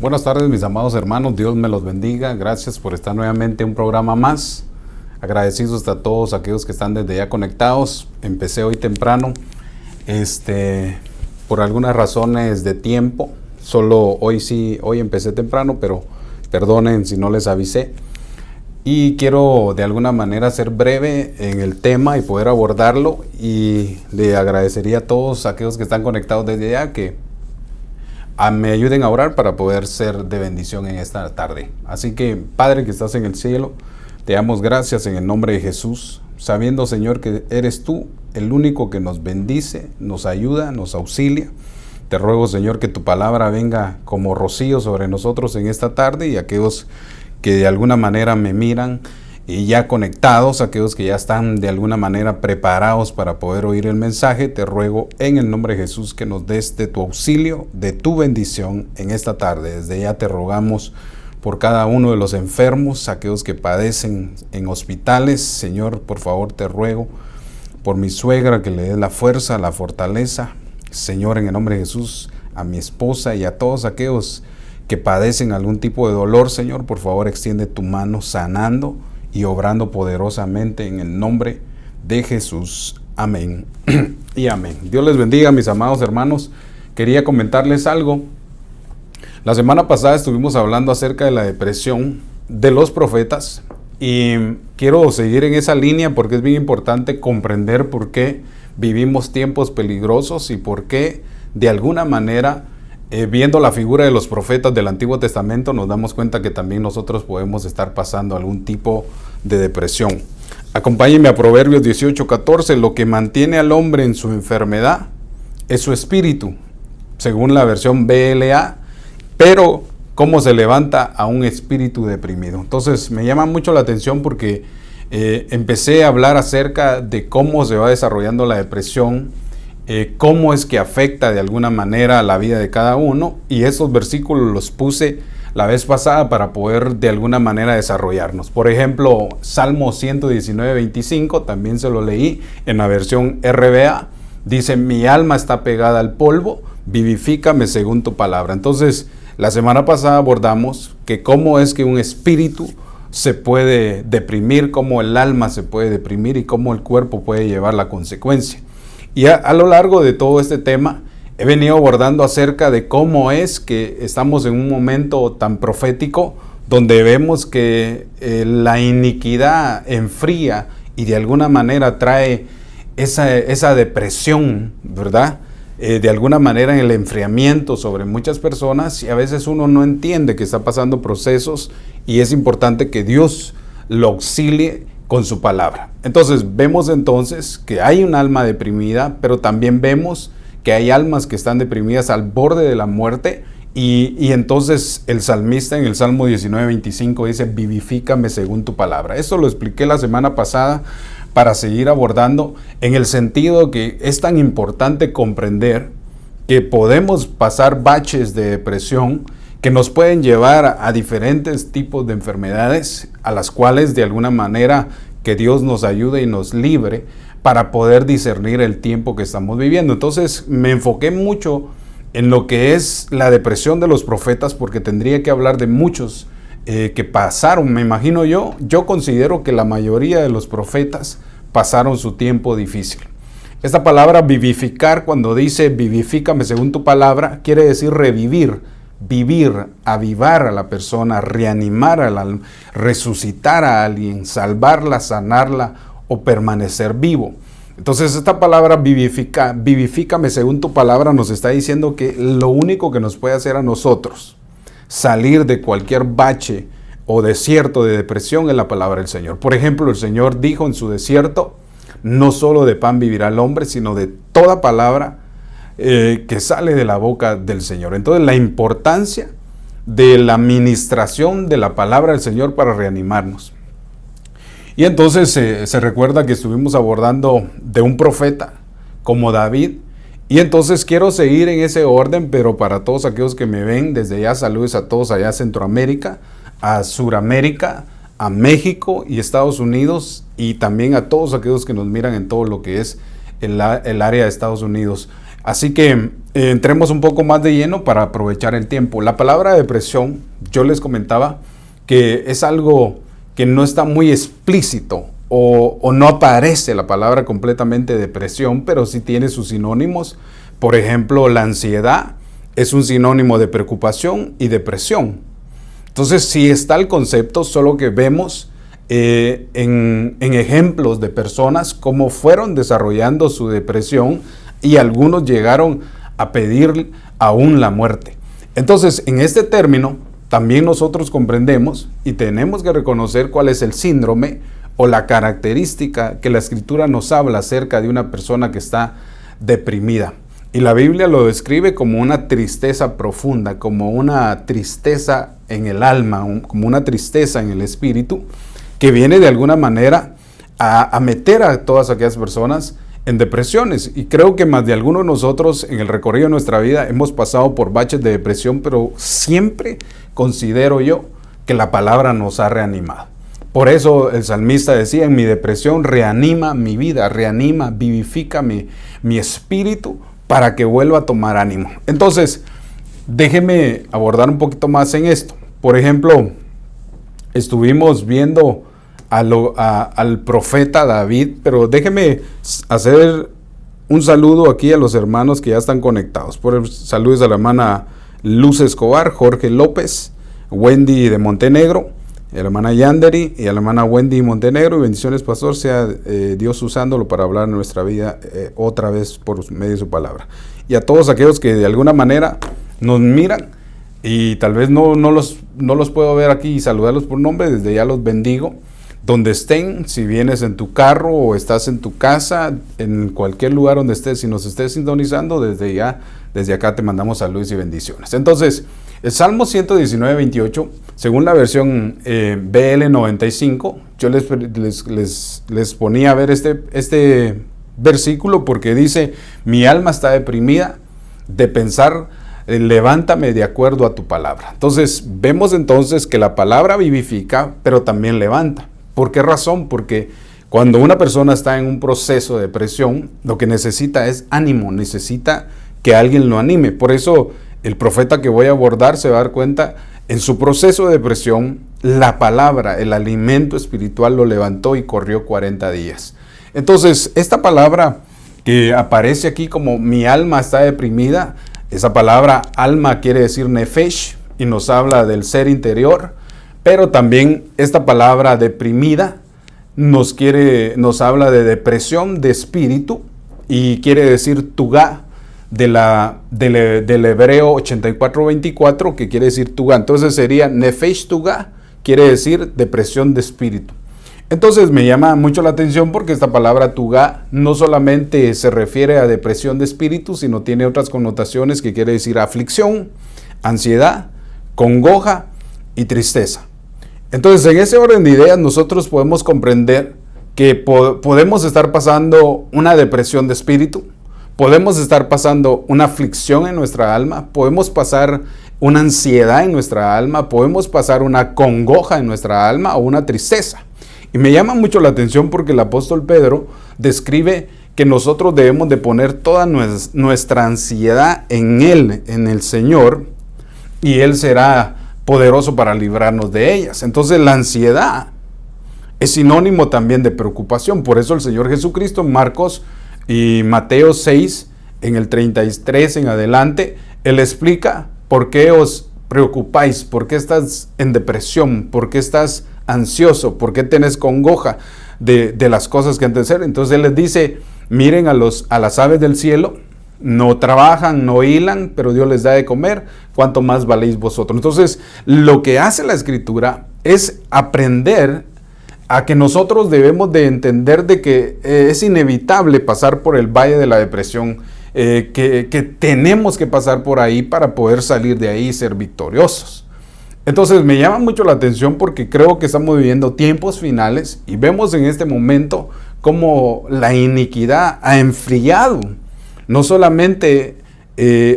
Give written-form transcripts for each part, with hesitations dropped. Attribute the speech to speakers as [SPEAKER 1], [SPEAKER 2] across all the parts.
[SPEAKER 1] Buenas tardes, mis amados hermanos, Dios me los bendiga. Gracias por estar nuevamente en un programa más. Agradecidos a todos aquellos que están desde ya conectados. Empecé hoy temprano, por algunas razones de tiempo. Solo hoy empecé temprano, pero perdonen si no les avisé. Y quiero de alguna manera ser breve en el tema y poder abordarlo. Y le agradecería a todos aquellos que están conectados desde ya que me ayuden a orar para poder ser de bendición en esta tarde. Así que, Padre que estás en el cielo, te damos gracias en el nombre de Jesús, sabiendo, Señor, que eres tú el único que nos bendice, nos ayuda, nos auxilia. Te ruego, Señor, que tu palabra venga como rocío sobre nosotros en esta tarde, y aquellos que de alguna manera me miran y ya conectados, aquellos que ya están de alguna manera preparados para poder oír el mensaje, te ruego en el nombre de Jesús que nos des de tu auxilio, de tu bendición en esta tarde. Desde ya te rogamos por cada uno de los enfermos, aquellos que padecen en hospitales. Señor, por favor te ruego por mi suegra, que le des la fuerza, la fortaleza. Señor, en el nombre de Jesús, a mi esposa y a todos aquellos que padecen algún tipo de dolor, Señor, por favor extiende tu mano sanando y obrando poderosamente en el nombre de Jesús. Amén y amén. Dios les bendiga, mis amados hermanos. Quería comentarles algo. La semana pasada estuvimos hablando acerca de la depresión de los profetas, y quiero seguir en esa línea porque es bien importante comprender por qué vivimos tiempos peligrosos y por qué de alguna manera viendo la figura de los profetas del Antiguo Testamento nos damos cuenta que también nosotros podemos estar pasando algún tipo de depresión. Acompáñenme a Proverbios 18:14. Lo que mantiene al hombre en su enfermedad es su espíritu, según la versión BLA, pero cómo se levanta a un espíritu deprimido. Entonces me llama mucho la atención porque empecé a hablar acerca de cómo se va desarrollando la depresión, cómo es que afecta de alguna manera la vida de cada uno, y esos versículos los puse la vez pasada para poder de alguna manera desarrollarnos. Por ejemplo, Salmo 119:25, también se lo leí en la versión RBA, dice: mi alma está pegada al polvo, vivifícame según tu palabra. Entonces, la semana pasada abordamos que cómo es que un espíritu se puede deprimir, cómo el alma se puede deprimir y cómo el cuerpo puede llevar la consecuencia. Y a lo largo de todo este tema he venido abordando acerca de cómo es que estamos en un momento tan profético donde vemos que la iniquidad enfría y de alguna manera trae esa depresión, ¿verdad? De alguna manera en el enfriamiento sobre muchas personas, y a veces uno no entiende que está pasando procesos, y es importante que Dios lo auxilie con su palabra. Entonces vemos que hay un alma deprimida, pero también vemos que hay almas que están deprimidas al borde de la muerte, y entonces el salmista en el Salmo 19:25 dice: vivifícame según tu palabra. Esto lo expliqué la semana pasada para seguir abordando en el sentido que es tan importante comprender que podemos pasar baches de depresión que nos pueden llevar a diferentes tipos de enfermedades, a las cuales de alguna manera que Dios nos ayude y nos libre para poder discernir el tiempo que estamos viviendo. Entonces me enfoqué mucho en lo que es la depresión de los profetas, porque tendría que hablar de muchos que pasaron. Me imagino yo considero que la mayoría de los profetas pasaron su tiempo difícil. Esta palabra vivificar, cuando dice vivifícame según tu palabra, quiere decir revivir, vivir, avivar a la persona, reanimar a la, resucitar a alguien, salvarla, sanarla o permanecer vivo. Entonces esta palabra vivifícame según tu palabra nos está diciendo que lo único que nos puede hacer a nosotros salir de cualquier bache o desierto de depresión es la palabra del Señor. Por ejemplo, el Señor dijo en su desierto: no solo de pan vivirá el hombre, sino de toda palabra que sale de la boca del Señor. Entonces la importancia de la ministración de la palabra del Señor para reanimarnos. Y entonces se recuerda que estuvimos abordando de un profeta como David, y entonces quiero seguir en ese orden, pero para todos aquellos que me ven, desde ya saludos a todos allá a Centroamérica, a Suramérica, a México y Estados Unidos, y también a todos aquellos que nos miran en todo lo que es el área de Estados Unidos. Así que entremos un poco más de lleno para aprovechar el tiempo. La palabra depresión, yo les comentaba que es algo que no está muy explícito o no aparece la palabra completamente depresión, pero sí tiene sus sinónimos. Por ejemplo, la ansiedad es un sinónimo de preocupación y depresión. Entonces, sí está el concepto, solo que vemos en ejemplos de personas cómo fueron desarrollando su depresión y algunos llegaron a pedir aún la muerte. Entonces, en este término, también nosotros comprendemos y tenemos que reconocer cuál es el síndrome o la característica que la Escritura nos habla acerca de una persona que está deprimida. Y la Biblia lo describe como una tristeza profunda, como una tristeza en el alma, como una tristeza en el espíritu, que viene de alguna manera a meter a todas aquellas personas en depresiones. Y creo que más de algunos de nosotros en el recorrido de nuestra vida hemos pasado por baches de depresión, pero siempre considero yo que la palabra nos ha reanimado. Por eso el salmista decía, en mi depresión reanima mi vida, reanima, vivifica mi espíritu para que vuelva a tomar ánimo. Entonces, déjeme abordar un poquito más en esto. Por ejemplo, estuvimos viendo al profeta David, pero déjeme hacer un saludo aquí a los hermanos que ya están conectados. Saludos a la hermana Luz Escobar, Jorge López, Wendy de Montenegro, a la hermana Yanderi y a la hermana Wendy Montenegro. Y bendiciones, pastor, sea Dios usándolo para hablar en nuestra vida otra vez por medio de su palabra. Y a todos aquellos que de alguna manera nos miran y tal vez no los puedo ver aquí y saludarlos por nombre, desde ya los bendigo. Donde estén, si vienes en tu carro o estás en tu casa, en cualquier lugar donde estés, si nos estés sintonizando, desde acá te mandamos saludos y bendiciones. Entonces, el Salmo 119, 28, según la versión BL 95, yo les ponía a ver este versículo porque dice, mi alma está deprimida de pensar, levántame de acuerdo a tu palabra. Entonces, vemos entonces que la palabra vivifica, pero también levanta. ¿Por qué razón? Porque cuando una persona está en un proceso de depresión, lo que necesita es ánimo, necesita que alguien lo anime. Por eso el profeta que voy a abordar se va a dar cuenta, en su proceso de depresión, la palabra, el alimento espiritual lo levantó y corrió 40 días. Entonces, esta palabra que aparece aquí como mi alma está deprimida, esa palabra alma quiere decir nefesh y nos habla del ser interior. Pero también esta palabra deprimida nos habla de depresión de espíritu y quiere decir tugá del hebreo 84:24 que quiere decir tugá. Entonces sería nefesh tugá, quiere decir depresión de espíritu. Entonces me llama mucho la atención porque esta palabra tugá no solamente se refiere a depresión de espíritu, sino tiene otras connotaciones que quiere decir aflicción, ansiedad, congoja y tristeza. Entonces, en ese orden de ideas, nosotros podemos comprender que podemos estar pasando una depresión de espíritu, podemos estar pasando una aflicción en nuestra alma, podemos pasar una ansiedad en nuestra alma, podemos pasar una congoja en nuestra alma o una tristeza. Y me llama mucho la atención porque el apóstol Pedro describe que nosotros debemos de poner toda nuestra ansiedad en Él, en el Señor, y Él será poderoso para librarnos de ellas. Entonces la ansiedad es sinónimo también de preocupación. Por eso el Señor Jesucristo en Marcos y Mateo 6, en el 33 en adelante, Él explica por qué os preocupáis, por qué estás en depresión, por qué estás ansioso, por qué tenés congoja de las cosas que han de ser. Entonces Él les dice, miren a las aves del cielo, no trabajan, no hilan, pero Dios les da de comer, ¿cuánto más valéis vosotros? Entonces, lo que hace la Escritura es aprender a que nosotros debemos de entender de que es inevitable pasar por el valle de la depresión, que tenemos que pasar por ahí para poder salir de ahí y ser victoriosos. Entonces, me llama mucho la atención porque creo que estamos viviendo tiempos finales y vemos en este momento cómo la iniquidad ha enfriado no solamente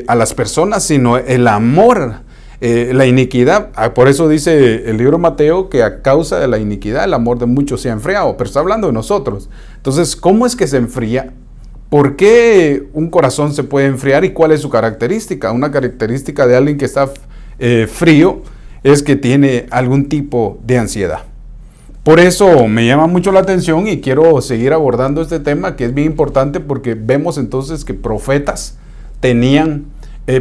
[SPEAKER 1] a las personas, sino el amor, la iniquidad. Por eso dice el libro de Mateo que a causa de la iniquidad el amor de muchos se ha enfriado, pero está hablando de nosotros. Entonces, ¿cómo es que se enfría? ¿Por qué un corazón se puede enfriar y cuál es su característica? Una característica de alguien que está frío es que tiene algún tipo de ansiedad. Por eso me llama mucho la atención y quiero seguir abordando este tema, que es bien importante porque vemos entonces que profetas tenían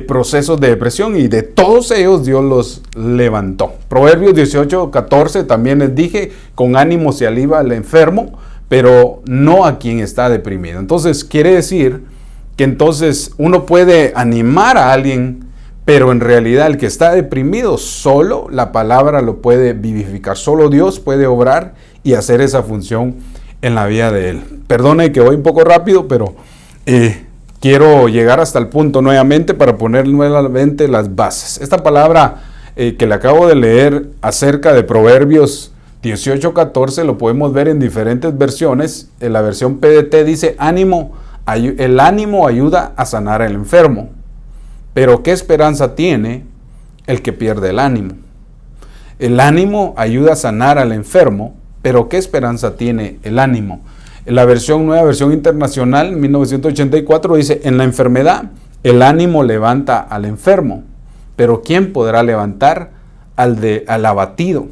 [SPEAKER 1] procesos de depresión y de todos ellos Dios los levantó. Proverbios 18:14 también les dije, con ánimo se alivia al enfermo, pero no a quien está deprimido. Entonces quiere decir que entonces uno puede animar a alguien, pero en realidad el que está deprimido, solo la palabra lo puede vivificar. Solo Dios puede obrar y hacer esa función en la vida de él. Perdone que voy un poco rápido, pero quiero llegar hasta el punto nuevamente para poner nuevamente las bases. Esta palabra que le acabo de leer acerca de Proverbios 18:14 lo podemos ver en diferentes versiones. En la versión PDT dice, el ánimo ayuda a sanar al enfermo. Pero ¿qué esperanza tiene el que pierde el ánimo? El ánimo ayuda a sanar al enfermo, pero ¿qué esperanza tiene el ánimo? En la nueva versión internacional, 1984, dice, en la enfermedad, el ánimo levanta al enfermo, pero ¿quién podrá levantar al abatido?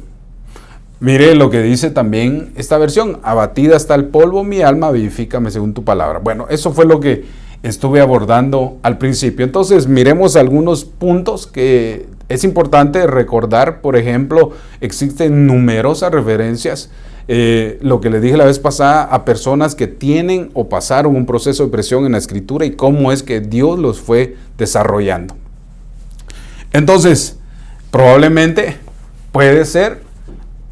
[SPEAKER 1] Mire lo que dice también esta versión, abatida está el polvo, mi alma, vivifícame según tu palabra. Bueno, eso fue lo que estuve abordando al principio. Entonces, miremos algunos puntos que es importante recordar. Por ejemplo, existen numerosas referencias, lo que les dije la vez pasada, a personas que tienen o pasaron un proceso de depresión en la Escritura y cómo es que Dios los fue desarrollando. Entonces, probablemente puede ser,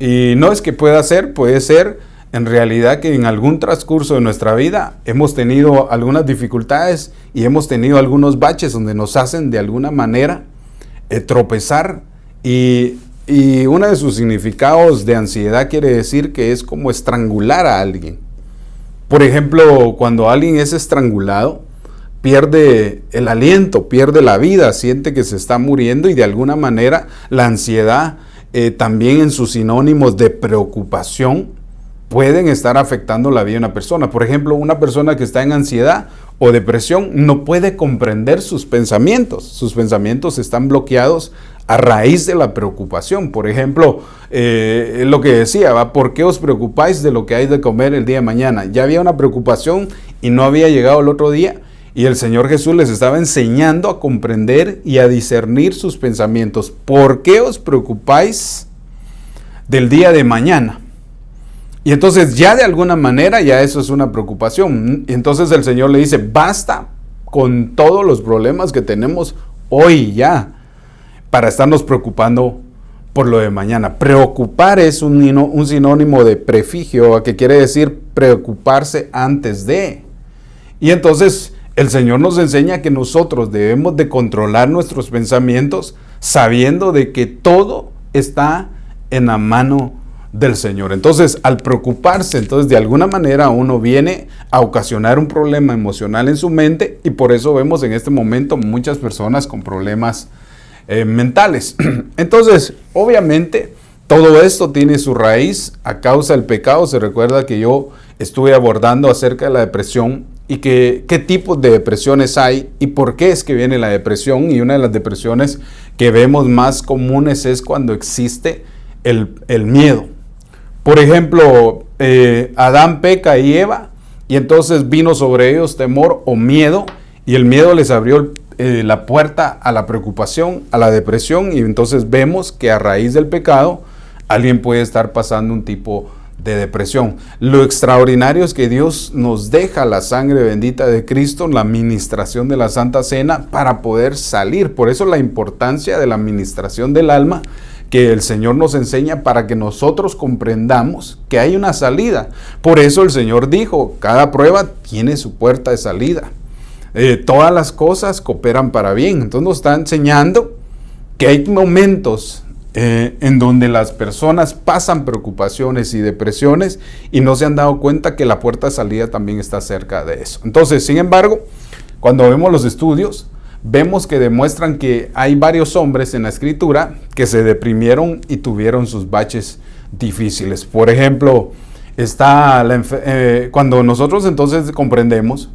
[SPEAKER 1] y no es que pueda ser, puede ser en realidad que en algún transcurso de nuestra vida hemos tenido algunas dificultades y hemos tenido algunos baches donde nos hacen de alguna manera tropezar, y uno de sus significados de ansiedad quiere decir que es como estrangular a alguien. Por ejemplo, cuando alguien es estrangulado, pierde el aliento, pierde la vida, siente que se está muriendo, y de alguna manera la ansiedad también en sus sinónimos de preocupación pueden estar afectando la vida de una persona. Por ejemplo, una persona que está en ansiedad o depresión no puede comprender sus pensamientos están bloqueados a raíz de la preocupación. Por ejemplo, lo que decía, ¿por qué os preocupáis de lo que hay de comer el día de mañana? Ya había una preocupación y no había llegado el otro día, y el Señor Jesús les estaba enseñando a comprender y a discernir sus pensamientos. ¿Por qué os preocupáis del día de mañana? Y entonces ya de alguna manera ya eso es una preocupación. Y entonces el Señor le dice, basta con todos los problemas que tenemos hoy ya para estarnos preocupando por lo de mañana. Preocupar es un sinónimo de prefijo, que quiere decir preocuparse antes de. Y entonces el Señor nos enseña que nosotros debemos de controlar nuestros pensamientos sabiendo de que todo está en la mano del Señor. Entonces, al preocuparse, entonces de alguna manera uno viene a ocasionar un problema emocional en su mente, y por eso vemos en este momento muchas personas con problemas mentales. Entonces, obviamente, todo esto tiene su raíz a causa del pecado. Se recuerda que yo estuve abordando acerca de la depresión y qué tipos de depresiones hay y por qué es que viene la depresión. Y una de las depresiones que vemos más comunes es cuando existe el miedo. Por ejemplo, Adán peca y Eva, y entonces vino sobre ellos temor o miedo, y el miedo les abrió la puerta a la preocupación, a la depresión, y entonces vemos que a raíz del pecado alguien puede estar pasando un tipo de depresión. Lo extraordinario es que Dios nos deja la sangre bendita de Cristo, la administración de la Santa Cena, para poder salir. Por eso la importancia de la administración del alma, que el Señor nos enseña para que nosotros comprendamos que hay una salida. Por eso el Señor dijo, cada prueba tiene su puerta de salida. Todas las cosas cooperan para bien. Entonces nos está enseñando que hay momentos en donde las personas pasan preocupaciones y depresiones y no se han dado cuenta que la puerta de salida también está cerca de eso. Entonces, sin embargo, cuando vemos los estudios, vemos que demuestran que hay varios hombres en la Escritura que se deprimieron y tuvieron sus baches difíciles. Por ejemplo, está cuando nosotros entonces comprendemos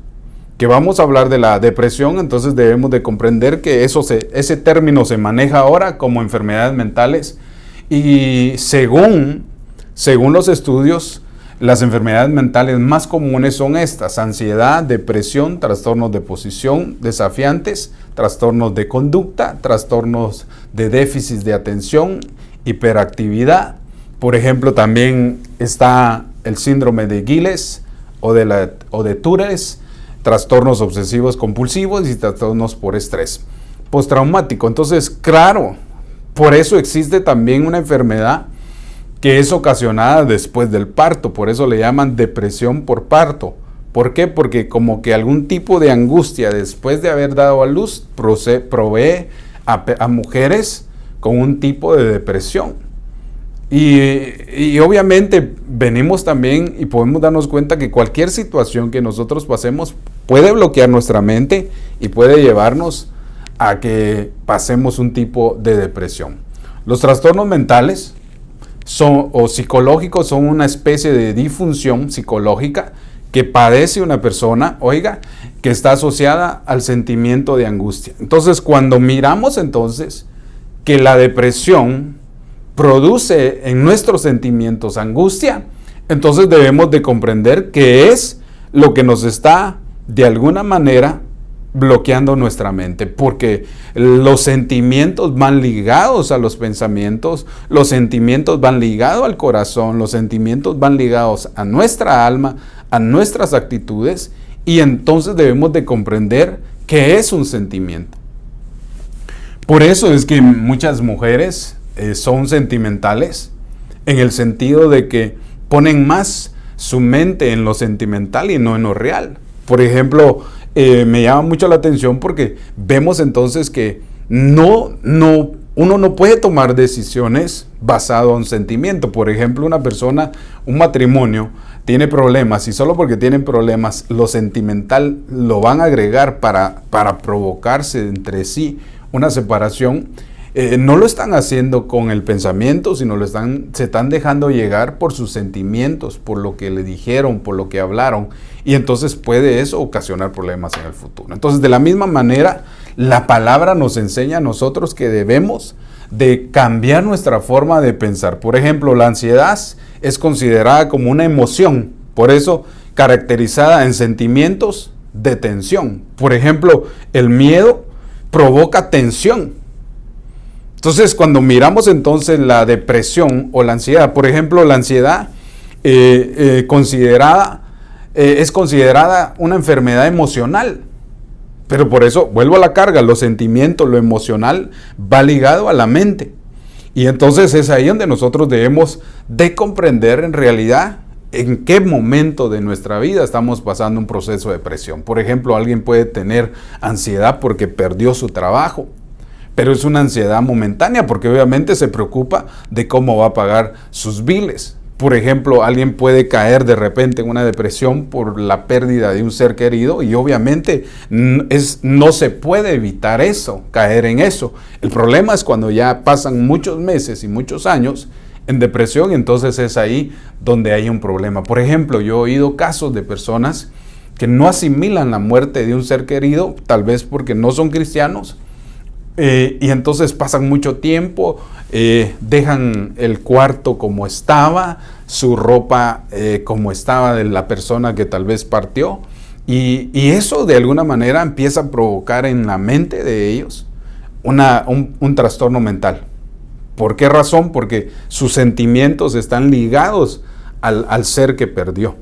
[SPEAKER 1] que vamos a hablar de la depresión, entonces debemos de comprender que ese término se maneja ahora como enfermedades mentales y según los estudios, las enfermedades mentales más comunes son estas: ansiedad, depresión, trastornos de posición desafiantes, trastornos de conducta, trastornos de déficit de atención, hiperactividad. Por ejemplo, también está el síndrome de Giles o de Tourette, trastornos obsesivos compulsivos y trastornos por estrés postraumático. Entonces, claro, por eso existe también una enfermedad que es ocasionada después del parto, por eso le llaman depresión por parto. ¿Por qué? Porque como que algún tipo de angustia después de haber dado a luz provee a mujeres con un tipo de depresión. Y obviamente venimos también y podemos darnos cuenta que cualquier situación que nosotros pasemos puede bloquear nuestra mente y puede llevarnos a que pasemos un tipo de depresión. Los trastornos mentales o psicológicos son una especie de disfunción psicológica que padece una persona, que está asociada al sentimiento de angustia. Entonces, cuando miramos entonces que la depresión produce en nuestros sentimientos angustia, entonces debemos de comprender qué es lo que nos está de alguna manera bloqueando nuestra mente, porque los sentimientos van ligados a los pensamientos, los sentimientos van ligados al corazón, los sentimientos van ligados a nuestra alma, a nuestras actitudes, y entonces debemos de comprender qué es un sentimiento. Por eso es que muchas mujeres son sentimentales, en el sentido de que ponen más su mente en lo sentimental y no en lo real. Por ejemplo, me llama mucho la atención porque vemos entonces que uno no puede tomar decisiones basado en sentimiento. Por ejemplo, un matrimonio tiene problemas y solo porque tienen problemas, lo sentimental lo van a agregar para provocarse entre sí una separación. No lo están haciendo con el pensamiento, sino se están dejando llegar por sus sentimientos, por lo que le dijeron, por lo que hablaron, y entonces puede eso ocasionar problemas en el futuro. Entonces, de la misma manera, la palabra nos enseña a nosotros que debemos de cambiar nuestra forma de pensar. Por ejemplo, la ansiedad es considerada como una emoción, por eso caracterizada en sentimientos de tensión. Por ejemplo, el miedo provoca tensión. Entonces, cuando miramos entonces la depresión o la ansiedad, por ejemplo, la ansiedad es considerada una enfermedad emocional. Pero por eso, vuelvo a la carga, los sentimientos, lo emocional va ligado a la mente. Y entonces es ahí donde nosotros debemos de comprender en realidad en qué momento de nuestra vida estamos pasando un proceso de depresión. Por ejemplo, alguien puede tener ansiedad porque perdió su trabajo, pero es una ansiedad momentánea porque obviamente se preocupa de cómo va a pagar sus biles. Por ejemplo, alguien puede caer de repente en una depresión por la pérdida de un ser querido y obviamente no se puede evitar eso, caer en eso. El problema es cuando ya pasan muchos meses y muchos años en depresión, y entonces es ahí donde hay un problema. Por ejemplo, yo he oído casos de personas que no asimilan la muerte de un ser querido, tal vez porque no son cristianos, y entonces pasan mucho tiempo, dejan el cuarto como estaba, su ropa como estaba de la persona que tal vez partió, y eso de alguna manera empieza a provocar en la mente de ellos un trastorno mental. ¿Por qué razón? Porque sus sentimientos están ligados al ser que perdió.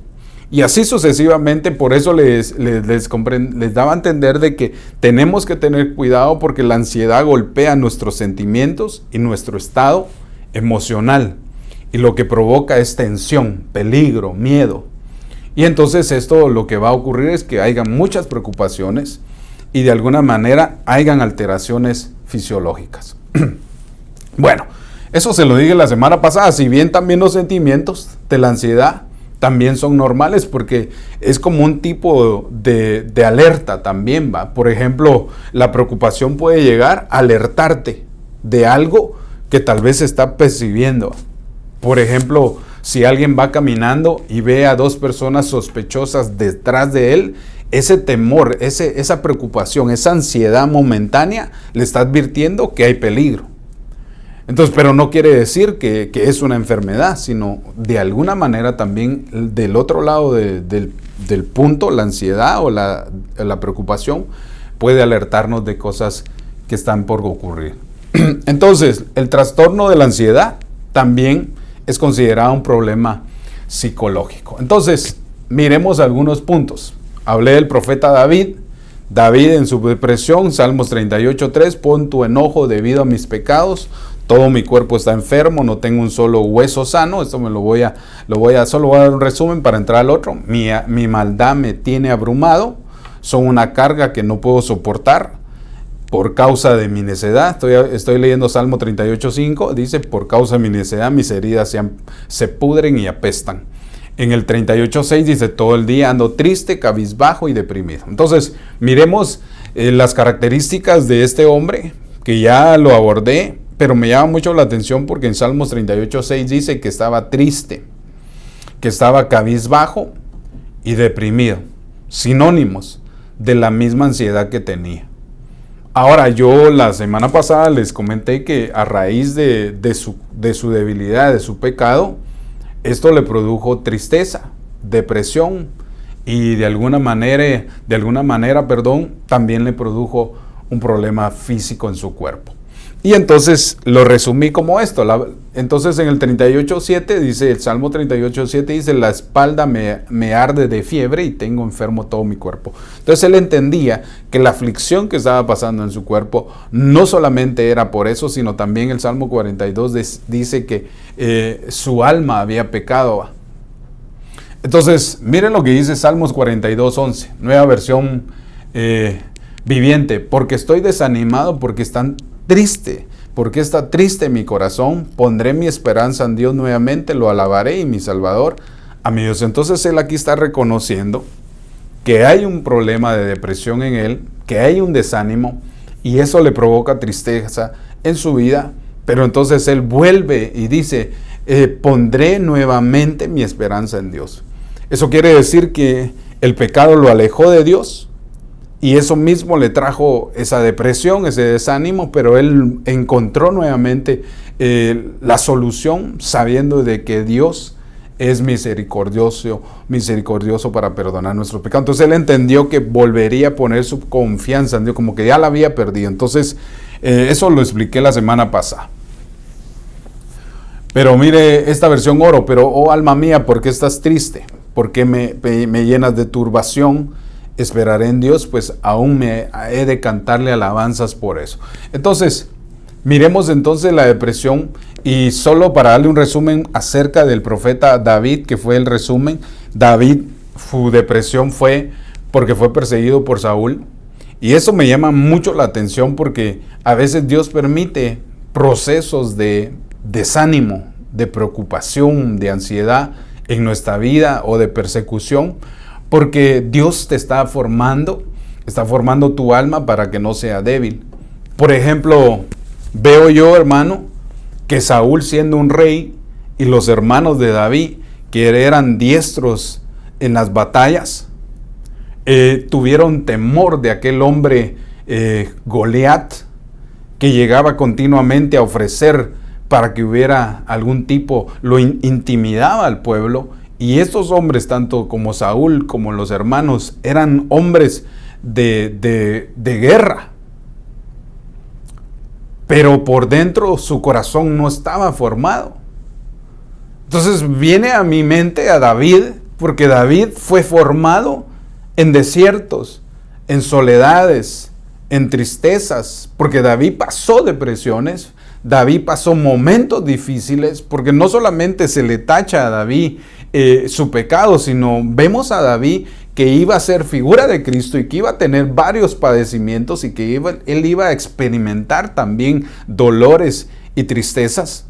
[SPEAKER 1] Y así sucesivamente, por eso les daba a entender de que tenemos que tener cuidado porque la ansiedad golpea nuestros sentimientos y nuestro estado emocional. Y lo que provoca es tensión, peligro, miedo. Y entonces esto lo que va a ocurrir es que haya muchas preocupaciones y de alguna manera hayan alteraciones fisiológicas. Bueno, eso se lo dije la semana pasada. Si bien también los sentimientos de la ansiedad también son normales porque es como un tipo de alerta también, ¿va? Por ejemplo, la preocupación puede llegar a alertarte de algo que tal vez está percibiendo. Por ejemplo, si alguien va caminando y ve a dos personas sospechosas detrás de él, ese temor, esa preocupación, esa ansiedad momentánea le está advirtiendo que hay peligro. Entonces, pero no quiere decir que es una enfermedad, sino de alguna manera también del otro lado del punto, la ansiedad o la preocupación puede alertarnos de cosas que están por ocurrir. Entonces, el trastorno de la ansiedad también es considerado un problema psicológico. Entonces, miremos algunos puntos. Hablé del profeta David. David en su depresión, Salmos 38:3, pon tu enojo debido a mis pecados. Todo mi cuerpo está enfermo, no tengo un solo hueso sano. Esto solo voy a dar un resumen para entrar al otro. Mi maldad me tiene abrumado. Son una carga que no puedo soportar por causa de mi necedad. Estoy leyendo Salmo 38:5. Dice, por causa de mi necedad, mis heridas se pudren y apestan. En el 38:6 dice, todo el día ando triste, cabizbajo y deprimido. Entonces, miremos las características de este hombre, que ya lo abordé, pero me llama mucho la atención porque en Salmos 38:6 dice que estaba triste, que estaba cabizbajo y deprimido. Sinónimos de la misma ansiedad que tenía. Ahora, yo la semana pasada les comenté que a raíz de su debilidad, de su pecado, esto le produjo tristeza, depresión y de alguna manera, también le produjo un problema físico en su cuerpo. Y entonces lo resumí como esto. Entonces en el 38:7 dice, el Salmo 38:7 dice, la espalda me arde de fiebre y tengo enfermo todo mi cuerpo. Entonces él entendía que la aflicción que estaba pasando en su cuerpo no solamente era por eso, sino también el Salmo 42 dice que su alma había pecado. Entonces miren lo que dice Salmos 42:11, nueva versión viviente. Porque estoy desanimado, porque están triste, porque está triste mi corazón, pondré mi esperanza en Dios nuevamente, lo alabaré y mi Salvador a mi Dios. Entonces él aquí está reconociendo que hay un problema de depresión en él, que hay un desánimo y eso le provoca tristeza en su vida, pero entonces él vuelve y dice, pondré nuevamente mi esperanza en Dios. Eso quiere decir que el pecado lo alejó de Dios. Y eso mismo le trajo esa depresión, ese desánimo, pero él encontró nuevamente la solución sabiendo de que Dios es misericordioso para perdonar nuestros pecados. Entonces él entendió que volvería a poner su confianza en Dios, como que ya la había perdido. Entonces eso lo expliqué la semana pasada. Pero mire esta versión oro, pero oh alma mía, ¿por qué estás triste? ¿Por qué me llenas de turbación? Esperaré en Dios, pues aún me he de cantarle alabanzas por eso. Entonces, miremos entonces la depresión y solo para darle un resumen acerca del profeta David, que fue el resumen. David, su depresión fue porque fue perseguido por Saúl. Y eso me llama mucho la atención porque a veces Dios permite procesos de desánimo, de preocupación, de ansiedad en nuestra vida o de persecución. Porque Dios te está formando tu alma para que no sea débil. Por ejemplo, veo yo, hermano, que Saúl siendo un rey y los hermanos de David, que eran diestros en las batallas, tuvieron temor de aquel hombre Goliat, que llegaba continuamente a ofrecer para que hubiera algún tipo, lo intimidaba al pueblo. Y estos hombres, tanto como Saúl como los hermanos, eran hombres de guerra. Pero por dentro su corazón no estaba formado. Entonces viene a mi mente a David, porque David fue formado en desiertos, en soledades, en tristezas, porque David pasó depresiones, David pasó momentos difíciles, porque no solamente se le tacha a David su pecado, sino vemos a David que iba a ser figura de Cristo y que iba a tener varios padecimientos y que él iba a experimentar también dolores y tristezas,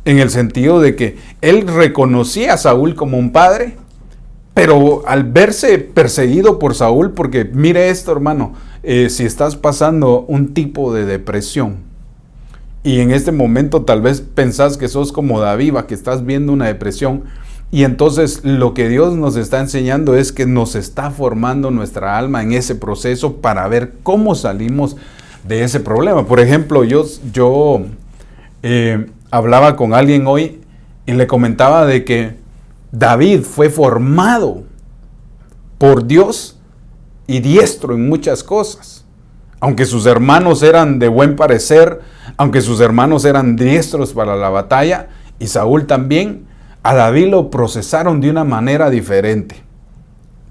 [SPEAKER 1] en el sentido de que él reconocía a Saúl como un padre, pero al verse perseguido por Saúl, porque mire esto, hermano, si estás pasando un tipo de depresión y en este momento tal vez pensás que sos como David, que estás viendo una depresión, Y entonces lo que Dios nos está enseñando es que nos está formando nuestra alma en ese proceso para ver cómo salimos de ese problema. Por ejemplo, yo hablaba con alguien hoy y le comentaba de que David fue formado por Dios y diestro en muchas cosas. Aunque sus hermanos eran de buen parecer, aunque sus hermanos eran diestros para la batalla, y Saúl también, a David lo procesaron de una manera diferente.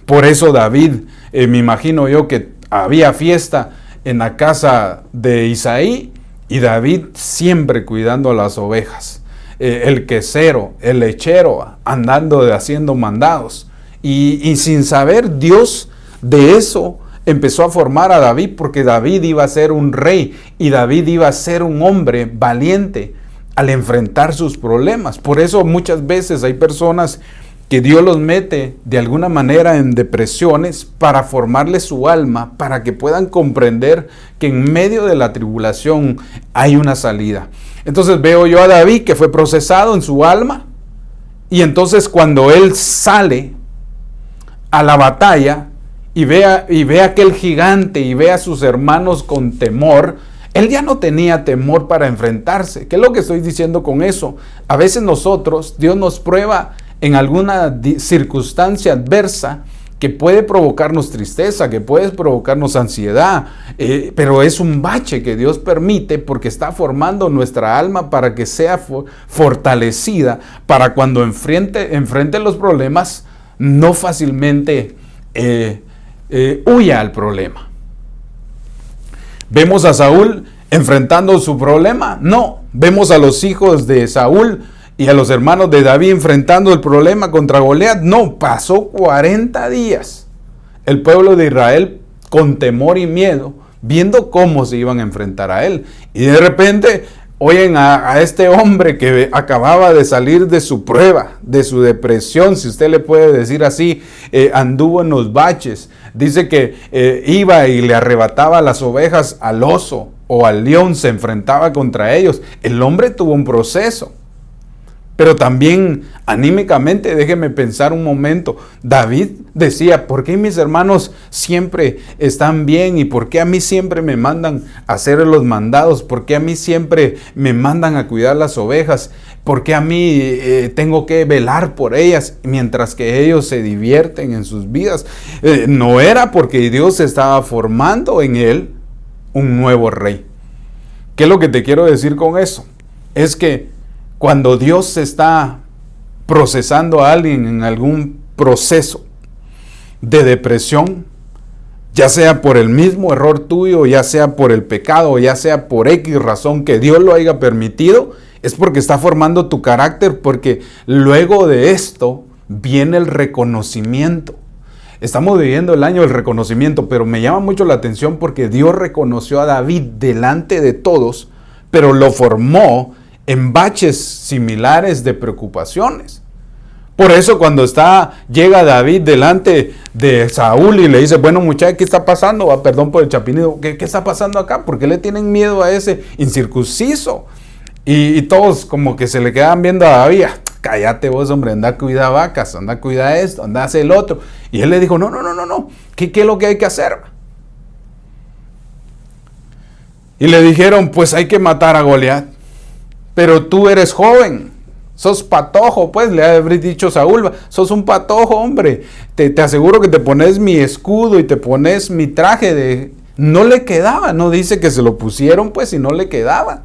[SPEAKER 1] Por eso David, me imagino yo que había fiesta en la casa de Isaí, y David siempre cuidando a las ovejas. El quesero, el lechero, andando haciendo mandados. Y sin saber, Dios de eso empezó a formar a David, porque David iba a ser un rey y David iba a ser un hombre valiente al enfrentar sus problemas. Por eso muchas veces hay personas que Dios los mete de alguna manera en depresiones para formarles su alma, para que puedan comprender que en medio de la tribulación hay una salida. Entonces veo yo a David que fue procesado en su alma, y entonces cuando él sale a la batalla y ve a aquel gigante y ve a sus hermanos con temor, él ya no tenía temor para enfrentarse. ¿Qué es lo que estoy diciendo con eso? A veces nosotros, Dios nos prueba en alguna circunstancia adversa que puede provocarnos tristeza, que puede provocarnos ansiedad, pero es un bache que Dios permite porque está formando nuestra alma para que sea fortalecida, para cuando enfrente los problemas, no fácilmente huya al problema. ¿Vemos a Saúl enfrentando su problema? No. ¿Vemos a los hijos de Saúl y a los hermanos de David enfrentando el problema contra Goliat? No. Pasó 40 días el pueblo de Israel con temor y miedo, viendo cómo se iban a enfrentar a él. Y de repente oyen a este hombre que acababa de salir de su prueba, de su depresión, si usted le puede decir así, anduvo en los baches. Dice que iba y le arrebataba las ovejas al oso o al león, se enfrentaba contra ellos. El hombre tuvo un proceso. Pero también anímicamente, déjeme pensar un momento, David decía, ¿por qué mis hermanos siempre están bien? ¿Y por qué a mí siempre me mandan a hacer los mandados? ¿Por qué a mí siempre me mandan a cuidar las ovejas? ¿Por qué a mí tengo que velar por ellas mientras que ellos se divierten en sus vidas? No era porque Dios estaba formando en él un nuevo rey. ¿Qué es lo que te quiero decir con eso? Es que cuando Dios está procesando a alguien en algún proceso de depresión, ya sea por el mismo error tuyo, ya sea por el pecado, ya sea por X razón que Dios lo haya permitido, es porque está formando tu carácter, porque luego de esto viene el reconocimiento. Estamos viviendo el año del reconocimiento, pero me llama mucho la atención porque Dios reconoció a David delante de todos, pero lo formó en baches similares de preocupaciones. Por eso cuando llega David delante de Saúl y le dice, bueno muchacho, ¿qué está pasando? Perdón por el chapinido, ¿qué está pasando acá? ¿Por qué le tienen miedo a ese incircunciso? Y todos como que se le quedan viendo a David. Cállate vos, hombre, anda a cuidar vacas, anda a cuidar esto, anda a hacer el otro. Y él le dijo, no, ¿qué es lo que hay que hacer? Y le dijeron, pues hay que matar a Goliat. Pero tú eres joven, sos patojo, pues le habría dicho Saúl, sos un patojo, hombre. Te aseguro que te pones mi escudo y te pones mi traje de... No le quedaba, no dice que se lo pusieron, pues, y no le quedaba.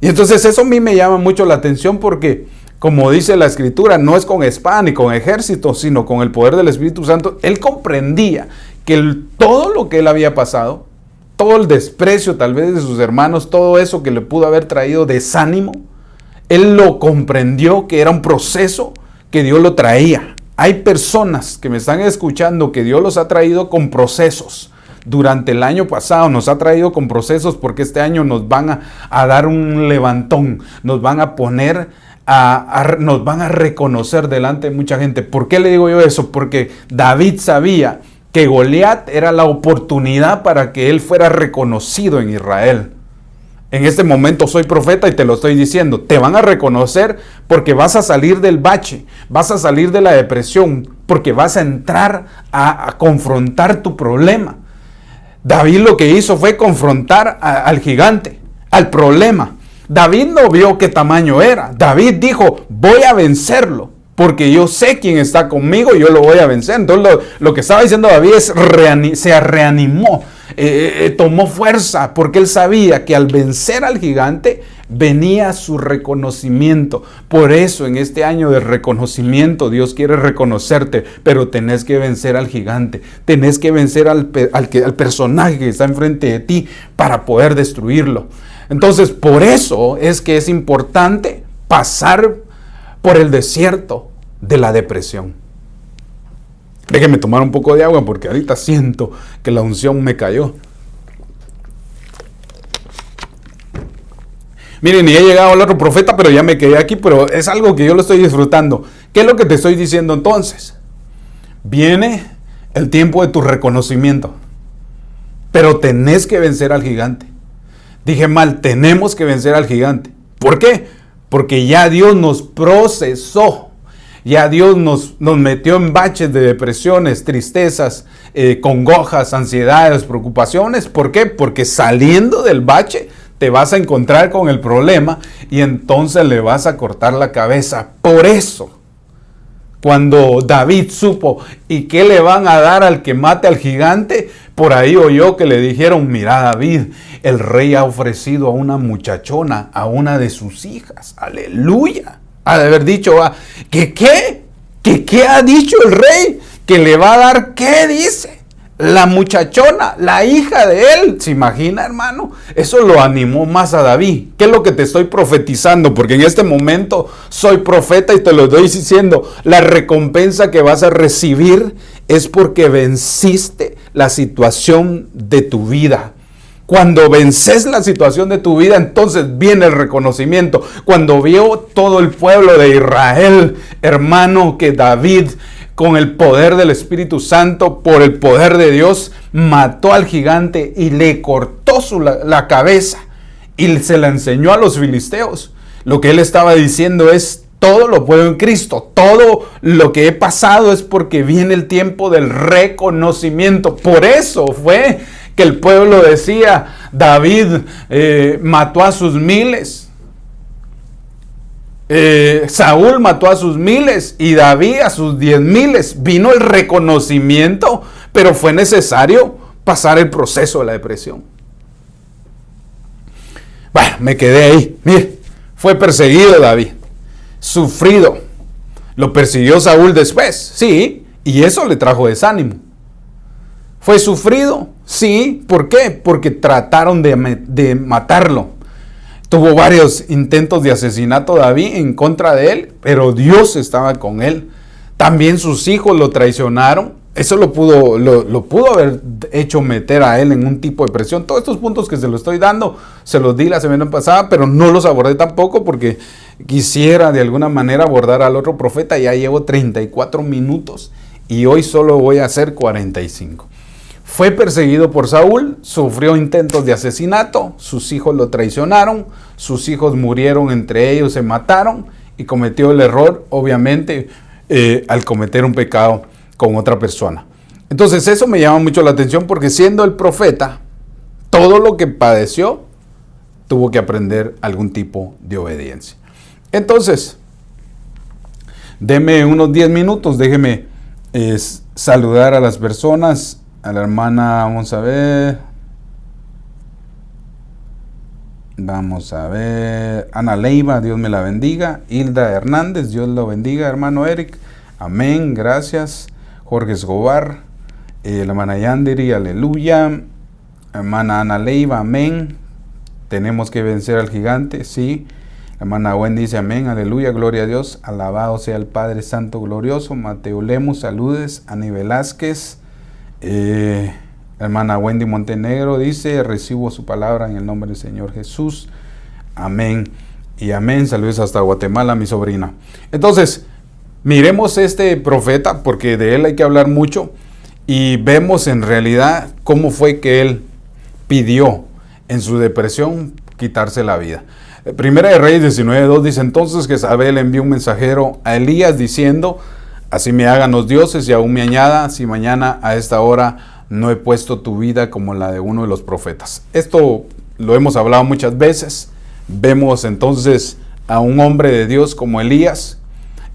[SPEAKER 1] Y entonces eso a mí me llama mucho la atención porque, como dice la Escritura, no es con espada ni con ejército, sino con el poder del Espíritu Santo. Él comprendía que todo lo que él había pasado, todo el desprecio tal vez de sus hermanos, todo eso que le pudo haber traído desánimo, él lo comprendió que era un proceso que Dios lo traía. Hay personas que me están escuchando que Dios los ha traído con procesos. Durante el año pasado nos ha traído con procesos porque este año nos van a dar un levantón, nos van a poner, nos van a reconocer delante de mucha gente. ¿Por qué le digo yo eso? Porque David sabía que Goliat era la oportunidad para que él fuera reconocido en Israel. En este momento soy profeta y te lo estoy diciendo. Te van a reconocer porque vas a salir del bache, vas a salir de la depresión, porque vas a entrar a confrontar tu problema. David lo que hizo fue confrontar al gigante, al problema. David no vio qué tamaño era. David dijo, voy a vencerlo, porque yo sé quién está conmigo y yo lo voy a vencer. Entonces lo que estaba diciendo David es, se reanimó, tomó fuerza, porque él sabía que al vencer al gigante venía su reconocimiento. Por eso en este año de reconocimiento Dios quiere reconocerte, pero tenés que vencer al gigante, tenés que vencer al personaje que está enfrente de ti para poder destruirlo. Entonces por eso es que es importante pasar por el desierto de la depresión. Déjenme tomar un poco de agua porque ahorita siento que la unción me cayó. Miren, y he llegado al otro profeta, pero ya me quedé aquí, pero es algo que yo lo estoy disfrutando. ¿Qué es lo que te estoy diciendo entonces? Viene el tiempo de tu reconocimiento, pero tenés que vencer al gigante. Dije mal, tenemos que vencer al gigante. ¿Por qué? Porque ya Dios nos procesó. Ya Dios nos metió en baches de depresiones, tristezas, congojas, ansiedades, preocupaciones. ¿Por qué? Porque saliendo del bache te vas a encontrar con el problema y entonces le vas a cortar la cabeza. Por eso, cuando David supo y qué le van a dar al que mate al gigante, por ahí oyó que le dijeron, mira David, el rey ha ofrecido a una muchachona, a una de sus hijas. Aleluya. Ha de haber dicho, ¿qué ha dicho el rey? ¿Que le va a dar qué dice? La muchachona, la hija de él. ¿Se imagina, hermano? Eso lo animó más a David. ¿Qué es lo que te estoy profetizando? Porque en este momento soy profeta y te lo estoy diciendo. La recompensa que vas a recibir es porque venciste la situación de tu vida. Cuando vences la situación de tu vida, entonces viene el reconocimiento. Cuando vio todo el pueblo de Israel, hermano, que David, con el poder del Espíritu Santo, por el poder de Dios, mató al gigante y le cortó la cabeza y se la enseñó a los filisteos. Lo que él estaba diciendo es, todo lo puedo en Cristo, todo lo que he pasado es porque viene el tiempo del reconocimiento. Por eso fue que el pueblo decía, David mató a sus miles, Saúl mató a sus miles y David a sus 10,000. Vino el reconocimiento, pero fue necesario pasar el proceso de la depresión. Bueno, me quedé ahí. Mire, fue perseguido David, sufrido. Lo persiguió Saúl después, sí, y eso le trajo desánimo. ¿Fue sufrido? Sí. ¿Por qué? Porque trataron de matarlo. Tuvo varios intentos de asesinato David en contra de él, pero Dios estaba con él. También sus hijos lo traicionaron. Eso lo pudo haber hecho meter a él en un tipo de presión. Todos estos puntos que se los estoy dando, se los di la semana pasada, pero no los abordé tampoco porque quisiera de alguna manera abordar al otro profeta. Ya llevo 34 minutos y hoy solo voy a hacer 45. Fue perseguido por Saúl, sufrió intentos de asesinato, sus hijos lo traicionaron, sus hijos murieron entre ellos, se mataron y cometió el error, obviamente, al cometer un pecado con otra persona. Entonces eso me llama mucho la atención porque siendo el profeta, todo lo que padeció, tuvo que aprender algún tipo de obediencia. Entonces, deme unos 10 minutos, déjeme saludar a las personas. A la hermana, vamos a ver. Ana Leiva, Dios me la bendiga. Hilda Hernández, Dios lo bendiga, hermano Eric. Amén, gracias. Jorge Escobar, la hermana Yandiri, aleluya. Hermana Ana Leiva, amén. Tenemos que vencer al gigante, sí. La hermana Wendy dice amén, aleluya, gloria a Dios. Alabado sea el Padre Santo glorioso. Mateo Lemos, saludes. Ani Velázquez. Hermana Wendy Montenegro dice, recibo su palabra en el nombre del Señor Jesús, amén y amén. Saludos hasta Guatemala, mi sobrina. Entonces, miremos este profeta porque de él hay que hablar mucho y vemos en realidad cómo fue que él pidió en su depresión quitarse la vida. Primera de Reyes 19:2 dice: entonces Jezabel envió un mensajero a Elías diciendo: así me hagan los dioses y aún me añada, si mañana a esta hora no he puesto tu vida como la de uno de los profetas. Esto lo hemos hablado muchas veces. Vemos entonces a un hombre de Dios como Elías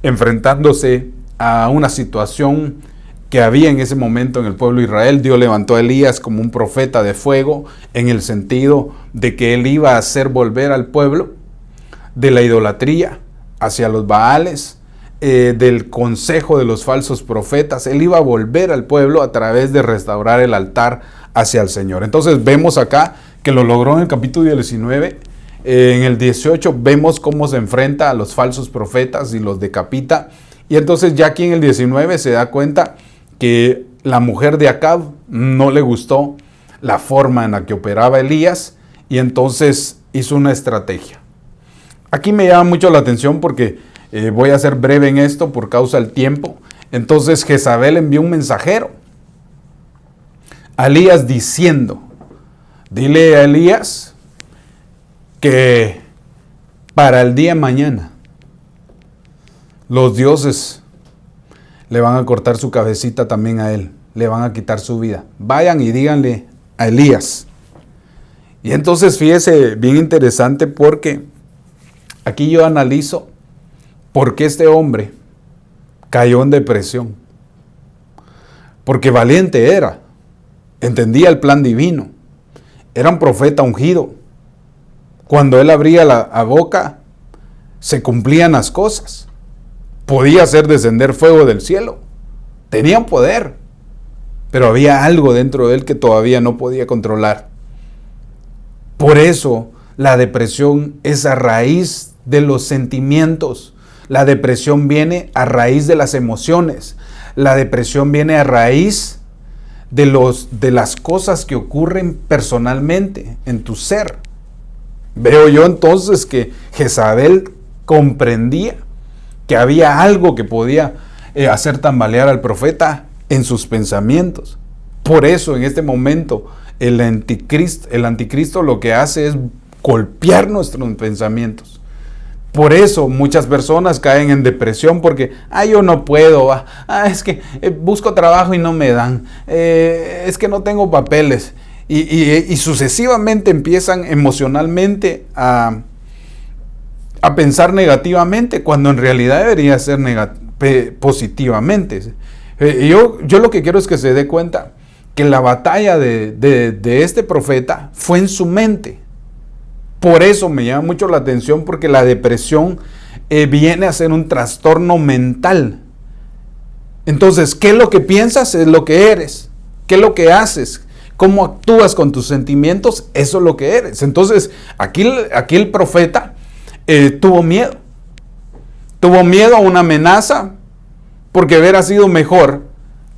[SPEAKER 1] enfrentándose a una situación que había en ese momento en el pueblo de Israel. Dios levantó a Elías como un profeta de fuego, en el sentido de que él iba a hacer volver al pueblo de la idolatría hacia los Baales, del consejo de los falsos profetas. Él iba a volver al pueblo a través de restaurar el altar hacia el Señor. Entonces vemos acá que lo logró en el capítulo 19. En el 18 vemos cómo se enfrenta a los falsos profetas y los decapita. Y entonces ya aquí en el 19 se da cuenta que la mujer de Acab no le gustó la forma en la que operaba Elías, y entonces hizo una estrategia. Aquí me llama mucho la atención porque voy a ser breve en esto por causa del tiempo. Entonces Jezabel envió un mensajero a Elías diciendo: dile a Elías que para el día de mañana los dioses le van a cortar su cabecita también a él, le van a quitar su vida. Vayan y díganle a Elías. Y entonces fíjese, bien interesante, porque aquí yo analizo por qué este hombre cayó en depresión. Porque valiente era, entendía el plan divino, era un profeta ungido. Cuando él abría la boca, se cumplían las cosas. Podía hacer descender fuego del cielo. Tenía poder. Pero había algo dentro de él que todavía no podía controlar. Por eso la depresión es a raíz de los sentimientos. La depresión viene a raíz de las emociones. La depresión viene a raíz de las cosas que ocurren personalmente en tu ser. Veo yo entonces que Jezabel comprendía que había algo que podía hacer tambalear al profeta en sus pensamientos. Por eso en este momento el anticristo lo que hace es golpear nuestros pensamientos. Por eso muchas personas caen en depresión porque yo no puedo, es que busco trabajo y no me dan, es que no tengo papeles. Y sucesivamente empiezan emocionalmente a pensar negativamente, cuando en realidad debería ser positivamente. Yo lo que quiero es que se dé cuenta que la batalla de este profeta fue en su mente. Por eso me llama mucho la atención, porque la depresión viene a ser un trastorno mental. Entonces, ¿qué es lo que piensas? Es lo que eres. ¿Qué es lo que haces? ¿Cómo actúas con tus sentimientos? Eso es lo que eres. Entonces, aquí el profeta tuvo miedo. Tuvo miedo a una amenaza, porque hubiera sido mejor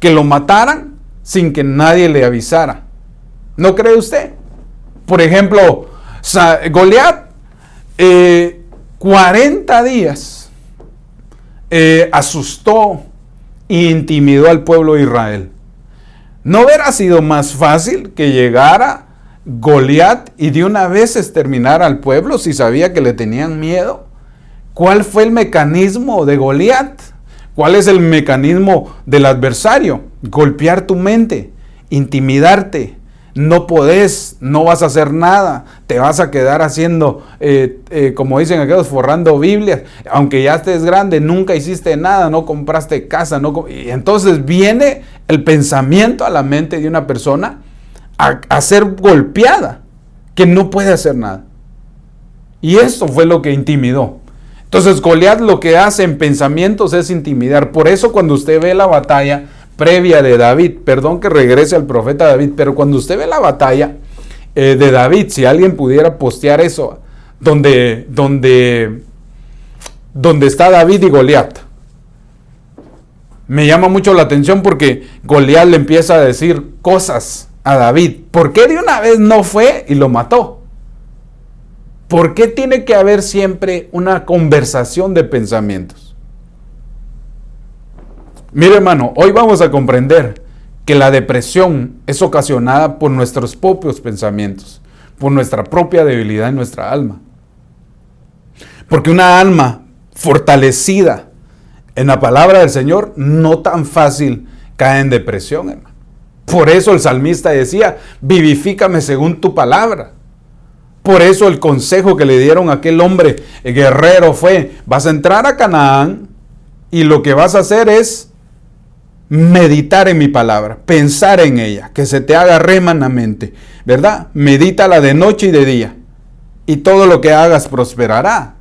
[SPEAKER 1] que lo mataran sin que nadie le avisara. ¿No cree usted? Por ejemplo, Goliat, 40 días asustó e intimidó al pueblo de Israel. ¿No hubiera sido más fácil que llegara Goliat y de una vez exterminara al pueblo si sabía que le tenían miedo? ¿Cuál fue el mecanismo de Goliat? ¿Cuál es el mecanismo del adversario? Golpear tu mente, intimidarte. No podés, no vas a hacer nada, te vas a quedar haciendo, como dicen aquellos, forrando Biblias. Aunque ya estés grande, nunca hiciste nada, no compraste casa. Y entonces viene el pensamiento a la mente de una persona a ser golpeada, que no puede hacer nada. Y eso fue lo que intimidó. Entonces Goliat lo que hace en pensamientos es intimidar. Por eso cuando usted ve la batalla previa de David, perdón que regrese al profeta David, pero cuando usted ve la batalla de David, si alguien pudiera postear eso, donde está David y Goliat, me llama mucho la atención, porque Goliat le empieza a decir cosas a David. ¿Por qué de una vez no fue y lo mató? ¿Por qué tiene que haber siempre una conversación de pensamientos? Mire, hermano, hoy vamos a comprender que la depresión es ocasionada por nuestros propios pensamientos, por nuestra propia debilidad en nuestra alma. Porque una alma fortalecida en la palabra del Señor no tan fácil cae en depresión, hermano. Por eso el salmista decía, vivifícame según tu palabra. Por eso el consejo que le dieron a aquel hombre guerrero fue, vas a entrar a Canaán y lo que vas a hacer es meditar en mi palabra, pensar en ella, que se te haga remanamente, ¿verdad? Medítala de noche y de día y todo lo que hagas prosperará.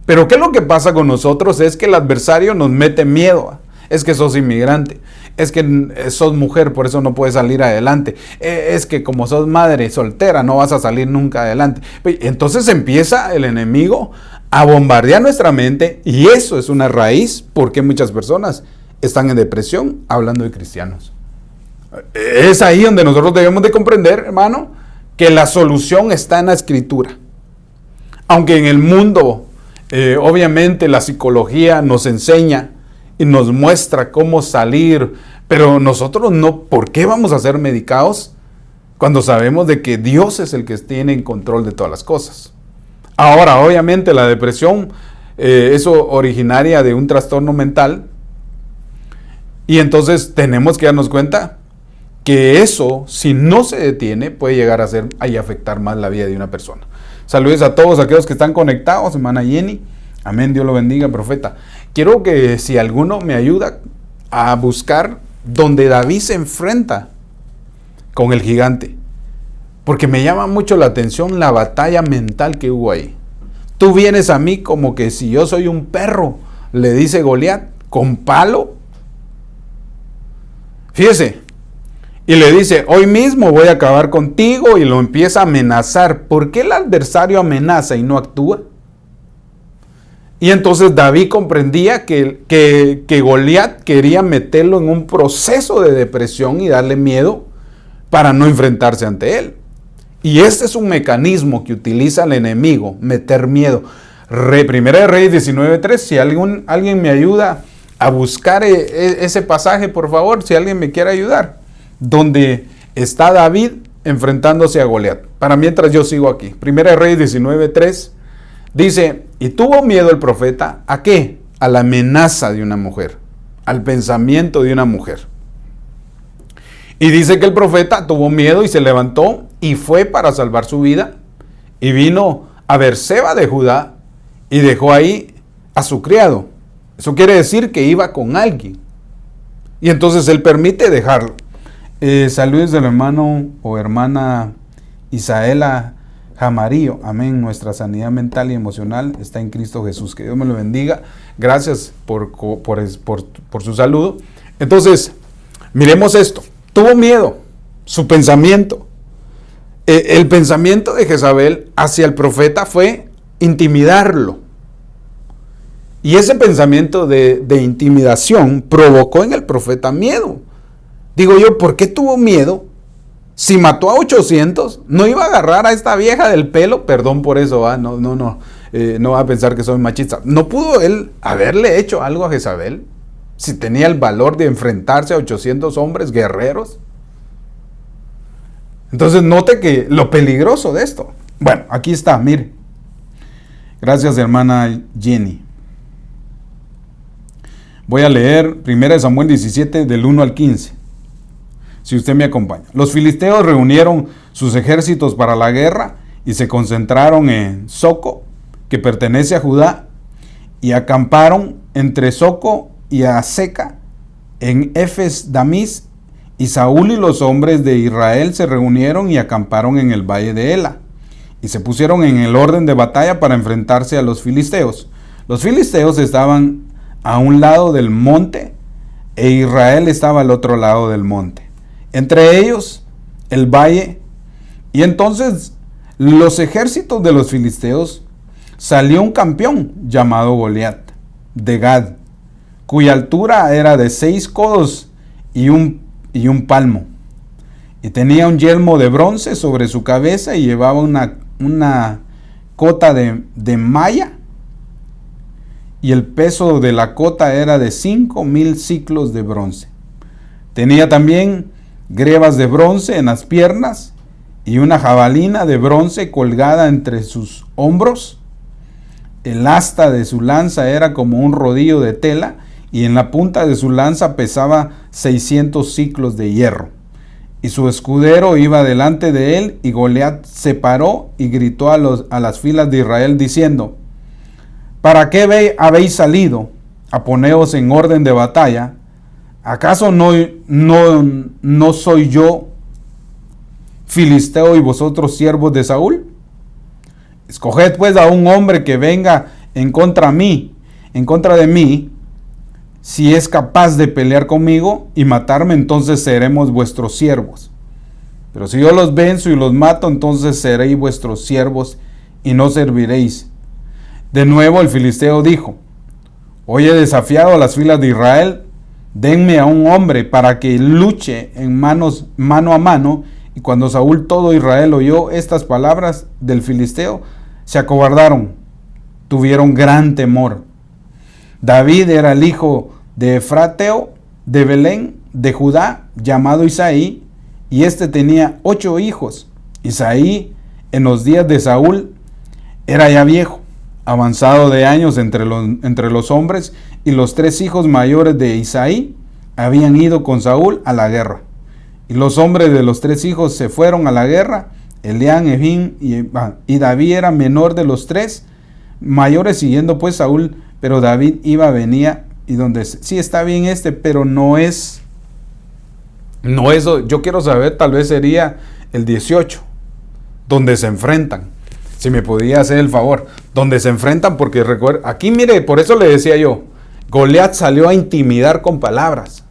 [SPEAKER 1] Pero ¿qué es lo que pasa con nosotros? Es que el adversario nos mete miedo. Es que sos inmigrante, es que sos mujer, por eso no puedes salir adelante, es que como sos madre soltera no vas a salir nunca adelante. Entonces empieza el enemigo a bombardear nuestra mente y eso es una raíz porque muchas personas están en depresión hablando de cristianos. Es ahí donde nosotros debemos de comprender, hermano, que la solución está en la Escritura. Aunque en el mundo, obviamente la psicología nos enseña y nos muestra cómo salir, pero nosotros no, ¿por qué vamos a ser medicados cuando sabemos de que Dios es el que tiene en control de todas las cosas? Ahora, obviamente la depresión es originaria de un trastorno mental y entonces tenemos que darnos cuenta que eso, si no se detiene, puede llegar a ser y afectar más la vida de una persona. Saludos a todos aquellos que están conectados, hermana Jenny. Amén, Dios lo bendiga, profeta. Quiero que si alguno me ayuda a buscar donde David se enfrenta con el gigante. Porque me llama mucho la atención la batalla mental que hubo ahí. Tú vienes a mí como que si yo soy un perro, le dice Goliat, con palo. Fíjese, y le dice, hoy mismo voy a acabar contigo y lo empieza a amenazar. ¿Por qué el adversario amenaza y no actúa? Y entonces David comprendía que Goliat quería meterlo en un proceso de depresión y darle miedo para no enfrentarse ante él. Y este es un mecanismo que utiliza el enemigo, meter miedo. Primera de Reyes 19:3, si alguien me ayuda a buscar ese pasaje, por favor, si alguien me quiere ayudar, donde está David enfrentándose a Goliat. Para mientras yo sigo aquí. Primera de Reyes 19:3. Dice, y tuvo miedo el profeta, ¿a qué? A la amenaza de una mujer, al pensamiento de una mujer. Y dice que el profeta tuvo miedo y se levantó y fue para salvar su vida. Y vino a Berseba de Judá y dejó ahí a su criado. Eso quiere decir que iba con alguien. Y entonces él permite dejarlo. Saludos del hermano o hermana Isaela Jamarillo, amén. Nuestra sanidad mental y emocional está en Cristo Jesús. Que Dios me lo bendiga. Gracias por su saludo. Entonces, miremos esto. Tuvo miedo, su pensamiento. El pensamiento de Jezabel hacia el profeta fue intimidarlo. Y ese pensamiento de intimidación provocó en el profeta miedo. Digo yo, ¿por qué tuvo miedo? Si mató a 800, no iba a agarrar a esta vieja del pelo, perdón por eso, no va a pensar que soy machista. ¿No pudo él haberle hecho algo a Jezabel? Si tenía el valor de enfrentarse a 800 hombres guerreros. Entonces note que lo peligroso de esto. Bueno, aquí está, mire. Gracias, hermana Jenny. Voy a leer 1 Samuel 17 del 1 al 15. Si usted me acompaña. Los filisteos reunieron sus ejércitos para la guerra y se concentraron en Soco, que pertenece a Judá, y acamparon entre Soco y Aseca en Efes Damis, y Saúl y los hombres de Israel se reunieron y acamparon en el valle de Ela, y se pusieron en el orden de batalla para enfrentarse a los filisteos. Los filisteos estaban a un lado del monte e Israel estaba al otro lado del monte, entre ellos el valle. Y entonces los ejércitos de los filisteos, salió un campeón llamado Goliat de Gad, cuya altura era de 6 codos y un palmo, y tenía un yelmo de bronce sobre su cabeza y llevaba una cota de malla, y el peso de la cota era de 5,000 siclos de bronce. Tenía también grebas de bronce en las piernas y una jabalina de bronce colgada entre sus hombros. El asta de su lanza era como un rodillo de tela, y en la punta de su lanza pesaba 600 siclos de hierro. Y su escudero iba delante de él, y Goliat se paró y gritó a las filas de Israel diciendo: ¿para qué habéis salido? A poneos en orden de batalla. ¿Acaso no soy yo filisteo y vosotros siervos de Saúl? Escoged pues a un hombre que venga en contra de mí, si es capaz de pelear conmigo y matarme, entonces seremos vuestros siervos. Pero si yo los venzo y los mato, entonces seréis vuestros siervos y no serviréis. De nuevo el filisteo dijo: hoy he desafiado a las filas de Israel, denme a un hombre para que luche mano a mano. Y cuando Saúl todo Israel oyó estas palabras del filisteo, se acobardaron, tuvieron gran temor. David era el hijo de Efrateo de Belén de Judá, llamado Isaí, y este tenía 8 hijos. Isaí, en los días de Saúl, era ya viejo, avanzado de años entre los hombres, y los 3 hijos mayores de Isaí habían ido con Saúl a la guerra. Y los hombres de los 3 hijos se fueron a la guerra. Elián, Efín y David era menor de los 3 mayores, siguiendo pues Saúl, pero David venía, y donde sí está bien pero no es eso. Yo quiero saber, tal vez sería el 18, donde se enfrentan. Si me podía hacer el favor, donde se enfrentan, porque recuerda, aquí mire, por eso le decía yo, Goliat salió a intimidar con palabras.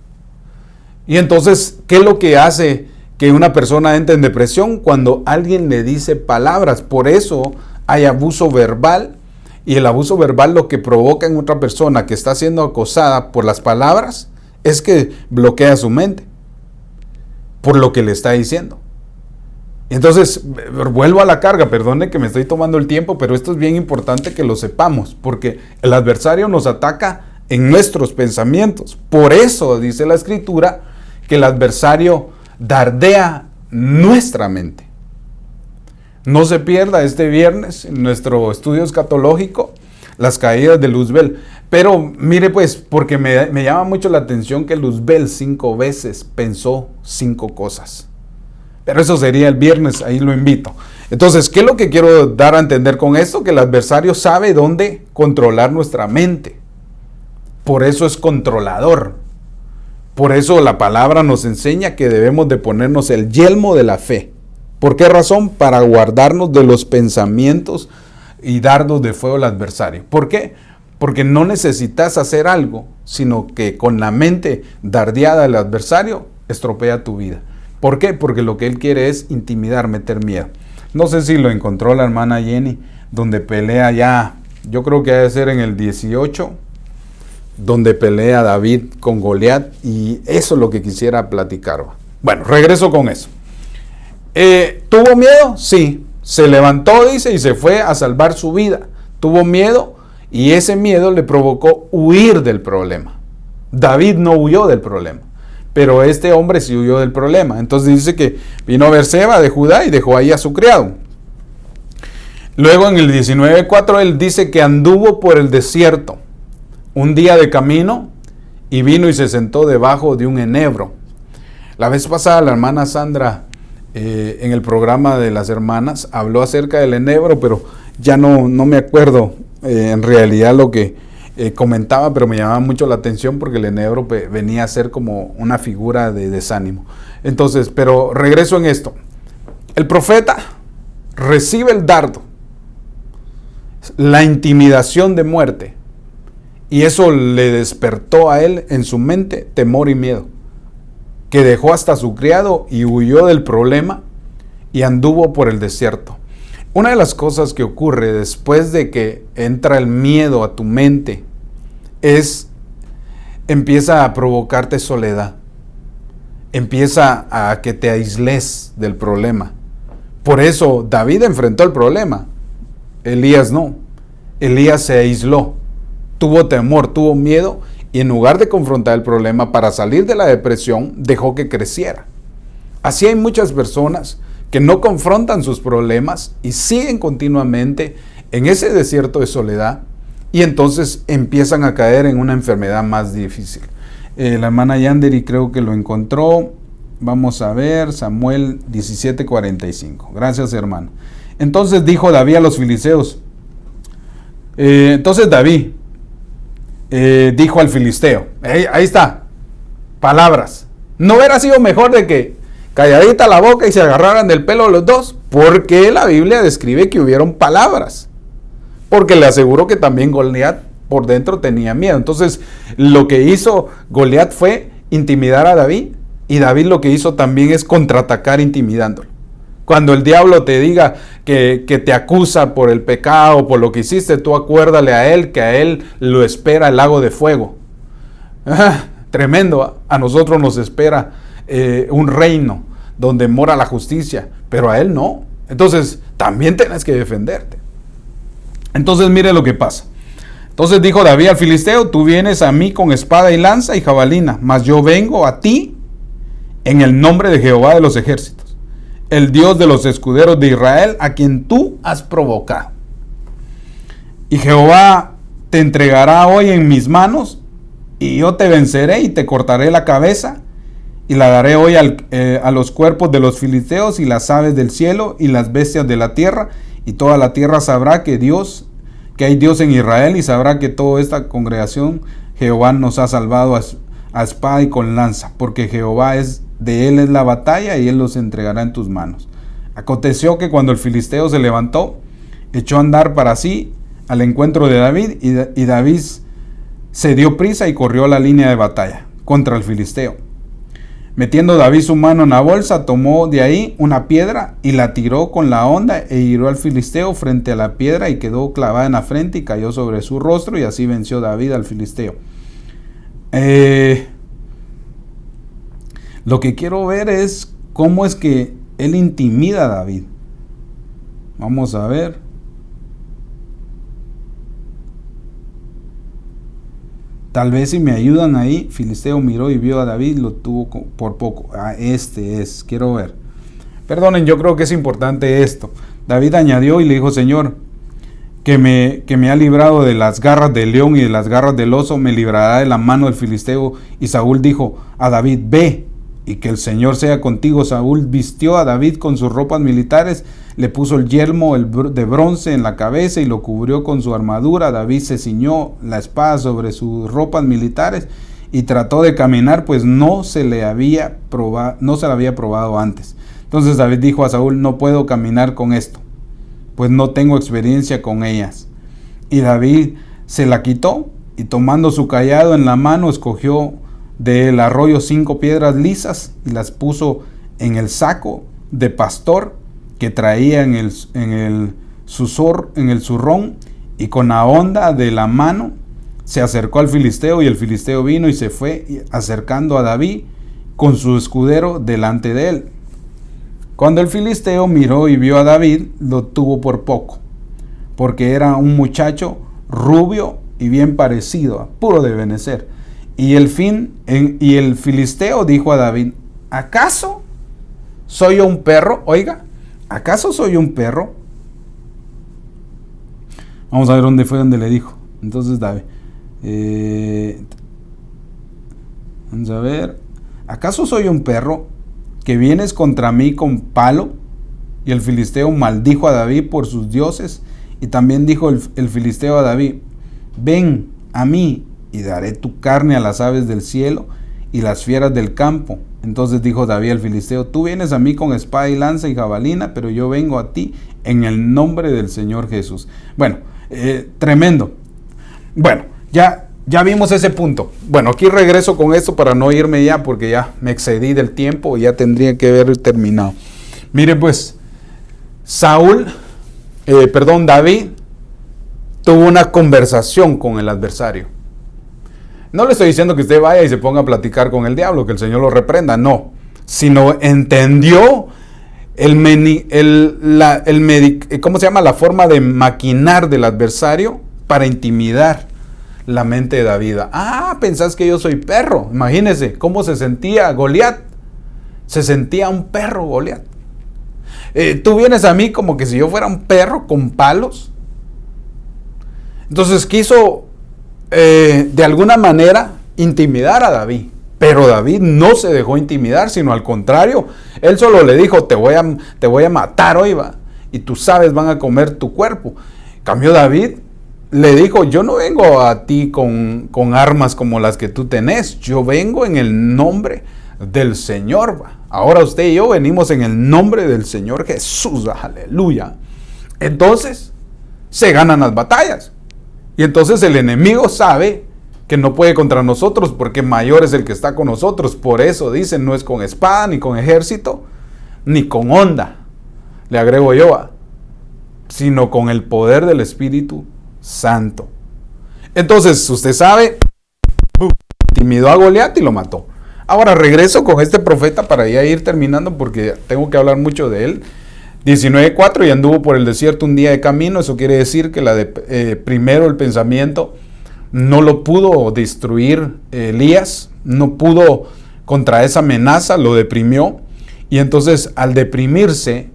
[SPEAKER 1] Y entonces, ¿qué es lo que hace que una persona entre en depresión? Cuando alguien le dice palabras. Por eso hay abuso verbal, y el abuso verbal lo que provoca en otra persona que está siendo acosada por las palabras es que bloquea su mente por lo que le está diciendo. Entonces, vuelvo a la carga, perdone que me estoy tomando el tiempo, pero esto es bien importante que lo sepamos, porque el adversario nos ataca en nuestros pensamientos. Por eso dice la Escritura que el adversario dardea nuestra mente. No se pierda este viernes en nuestro estudio escatológico las caídas de Luzbel. Pero mire pues, porque me llama mucho la atención que Luzbel 5 veces pensó 5 cosas. Pero eso sería el viernes, ahí lo invito. Entonces, ¿qué es lo que quiero dar a entender con esto? Que el adversario sabe dónde controlar nuestra mente. Por eso es controlador. Por eso la palabra nos enseña que debemos de ponernos el yelmo de la fe. ¿Por qué razón? Para guardarnos de los pensamientos y dardos de fuego al adversario. ¿Por qué? Porque no necesitas hacer algo, sino que con la mente dardeada del adversario estropea tu vida. ¿Por qué? Porque lo que él quiere es intimidar, meter miedo. No sé si lo encontró la hermana Jenny, donde pelea ya, yo creo que debe ser en el 18, donde pelea David con Goliat, y eso es lo que quisiera platicar. Bueno, regreso con eso. ¿Tuvo miedo? Sí. Se levantó, dice, y se fue a salvar su vida. Tuvo miedo, y ese miedo le provocó huir del problema. David no huyó del problema, pero este hombre sí huyó del problema. Entonces dice que vino Berseba de Judá y dejó ahí a su criado. Luego en el 19:4 él dice que anduvo por el desierto un día de camino, y vino y se sentó debajo de un enebro. La vez pasada la hermana Sandra en el programa de las hermanas habló acerca del enebro, pero ya no me acuerdo en realidad lo que comentaba, pero me llamaba mucho la atención porque el enebro venía a ser como una figura de desánimo. Entonces, pero regreso en esto. El profeta recibe el dardo, la intimidación de muerte, y eso le despertó a él en su mente temor y miedo, que dejó hasta su criado y huyó del problema y anduvo por el desierto. Una de las cosas que ocurre después de que entra el miedo a tu mente empieza a provocarte soledad, empieza a que te aísles del problema. Por eso David enfrentó el problema, Elías no. Elías se aisló, tuvo temor, tuvo miedo, y en lugar de confrontar el problema para salir de la depresión, dejó que creciera. Así hay muchas personas que no confrontan sus problemas y siguen continuamente en ese desierto de soledad, y entonces empiezan a caer en una enfermedad más difícil. La hermana Yanderi creo que lo encontró. Vamos a ver, Samuel 17:45. Gracias, hermano. Entonces dijo David a los filisteos. Entonces David dijo al filisteo. Ahí está. Palabras. ¿No hubiera sido mejor de que calladita la boca y se agarraran del pelo los dos? Porque la Biblia describe que hubieron palabras. Porque le aseguró que también Goliat por dentro tenía miedo. Entonces lo que hizo Goliat fue intimidar a David. Y David lo que hizo también es contraatacar intimidándolo. Cuando el diablo te diga que te acusa por el pecado, por lo que hiciste, tú acuérdale a él que a él lo espera el lago de fuego. Tremendo, a nosotros nos espera un reino donde mora la justicia, pero a él no. Entonces también tienes que defenderte. Entonces mire lo que pasa. Entonces dijo David al filisteo, tú vienes a mí con espada y lanza y jabalina, mas yo vengo a ti en el nombre de Jehová de los ejércitos, el Dios de los escuderos de Israel, a quien tú has provocado. Y Jehová te entregará hoy en mis manos, y yo te venceré y te cortaré la cabeza, y la daré hoy a los cuerpos de los filisteos y las aves del cielo y las bestias de la tierra, y toda la tierra sabrá que hay Dios en Israel, y sabrá que toda esta congregación Jehová nos ha salvado a espada y con lanza, porque Jehová de él es la batalla, y él los entregará en tus manos. Aconteció que cuando el filisteo se levantó, echó a andar para sí al encuentro de David, y David se dio prisa y corrió a la línea de batalla contra el filisteo. Metiendo David su mano en la bolsa, tomó de ahí una piedra y la tiró con la honda e hirió al filisteo frente a la piedra, y quedó clavada en la frente y cayó sobre su rostro, y así venció David al filisteo. Lo que quiero ver es cómo es que él intimida a David. Vamos a ver. Tal vez si me ayudan ahí. Filisteo miró y vio a David, lo tuvo por poco. Quiero ver. Perdonen, yo creo que es importante esto. David añadió y le dijo, Señor, que me ha librado de las garras del león y de las garras del oso, me librará de la mano del filisteo. Y Saúl dijo a David, ve, y que el Señor sea contigo. Saúl vistió a David con sus ropas militares, le puso el yelmo de bronce en la cabeza y lo cubrió con su armadura. David se ciñó la espada sobre sus ropas militares y trató de caminar, pues no se la había probado antes. Entonces David dijo a Saúl, no puedo caminar con esto, pues no tengo experiencia con ellas. Y David se la quitó, y tomando su cayado en la mano, escogió del arroyo 5 piedras lisas y las puso en el saco de pastor que traía en el zurrón, y con la honda de la mano se acercó al filisteo, y el filisteo vino y se fue acercando a David con su escudero delante de él. Cuando el filisteo miró y vio a David, lo tuvo por poco, porque era un muchacho rubio y bien parecido, puro de benecer. Y el filisteo dijo a David, ¿acaso soy yo un perro? Oiga, ¿acaso soy un perro? Vamos a ver dónde fue donde le dijo. Entonces David, vamos a ver, ¿acaso soy un perro que vienes contra mí con palo? Y el filisteo maldijo a David por sus dioses. Y también dijo el filisteo a David, ven a mí y daré tu carne a las aves del cielo y las fieras del campo. Entonces dijo David al filisteo, tú vienes a mí con espada y lanza y jabalina, pero yo vengo a ti en el nombre del Señor Jesús. Bueno, tremendo. Bueno, ya vimos ese punto. Bueno, aquí regreso con esto para no irme ya, porque ya me excedí del tiempo y ya tendría que haber terminado. Mire pues, David tuvo una conversación con el adversario. No le estoy diciendo que usted vaya y se ponga a platicar con el diablo, que el Señor lo reprenda, no. Sino entendió la forma de maquinar del adversario para intimidar la mente de David. ¿Pensás que yo soy perro? Imagínese cómo se sentía Goliat. Se sentía un perro Goliat. Tú vienes a mí como que si yo fuera un perro con palos. Entonces quiso de alguna manera intimidar a David. Pero David no se dejó intimidar, sino al contrario. Él solo le dijo, te voy a matar hoy, va. Y tú sabes, van a comer tu cuerpo. En cambio David le dijo, yo no vengo a ti con armas como las que tú tenés. Yo vengo en el nombre del Señor, va. Ahora usted y yo venimos en el nombre del Señor Jesús, aleluya. Entonces, se ganan las batallas. Y entonces el enemigo sabe que no puede contra nosotros porque mayor es el que está con nosotros. Por eso dicen, no es con espada, ni con ejército, ni con onda, le agrego yo, sino con el poder del Espíritu Santo. Entonces, usted sabe, intimidó a Goliat y lo mató. Ahora regreso con este profeta para ya ir terminando porque tengo que hablar mucho de él. 19:4, y anduvo por el desierto un día de camino. Eso quiere decir que primero el pensamiento no lo pudo destruir Elías, no pudo contra esa amenaza, lo deprimió. Y entonces al deprimirse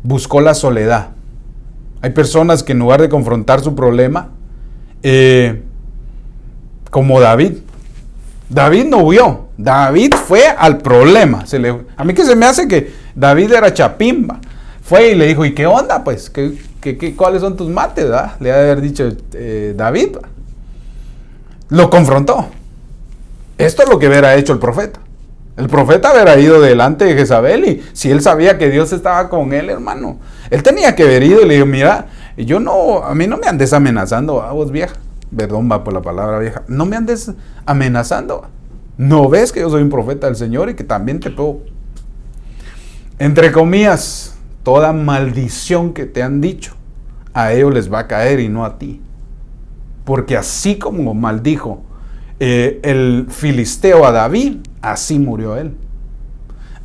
[SPEAKER 1] buscó la soledad. Hay personas que en lugar de confrontar su problema, como David no huyó, David fue al problema. A mí que se me hace que David era chapimba. Fue y le dijo, ¿y qué onda? Pues, ¿cuáles son tus mates? ¿verdad? Le ha de haber dicho David. Lo confrontó. Esto es lo que hubiera hecho el profeta. El profeta hubiera ido delante de Jezabel y si él sabía que Dios estaba con él, hermano, él tenía que haber ido y le dijo, mira, a mí no me andes amenazando, vos vieja. Perdón, va por la palabra vieja. No me andes amenazando. ¿No ves que yo soy un profeta del Señor y que también te puedo? Entre comillas, toda maldición que te han dicho, a ellos les va a caer y no a ti. Porque así como maldijo el filisteo a David, así murió él.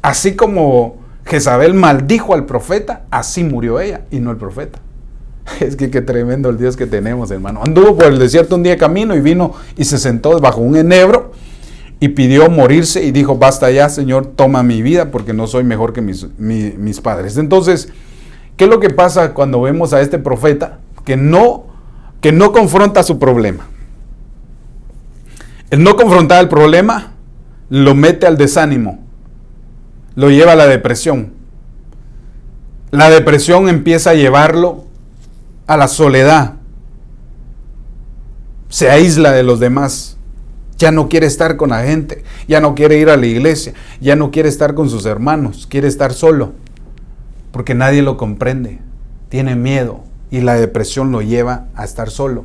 [SPEAKER 1] Así como Jezabel maldijo al profeta, así murió ella y no el profeta. Es que qué tremendo el Dios que tenemos, hermano. Anduvo por el desierto un día de camino y vino y se sentó bajo un enebro y pidió morirse y dijo, basta ya, Señor, toma mi vida porque no soy mejor que mis padres. Entonces, ¿qué es lo que pasa cuando vemos a este profeta que no confronta su problema? El no confrontar el problema lo mete al desánimo, lo lleva a la depresión. La depresión empieza a llevarlo a la soledad. Se aísla de los demás. Ya no quiere estar con la gente, ya no quiere ir a la iglesia, ya no quiere estar con sus hermanos, quiere estar solo, porque nadie lo comprende, tiene miedo y la depresión lo lleva a estar solo.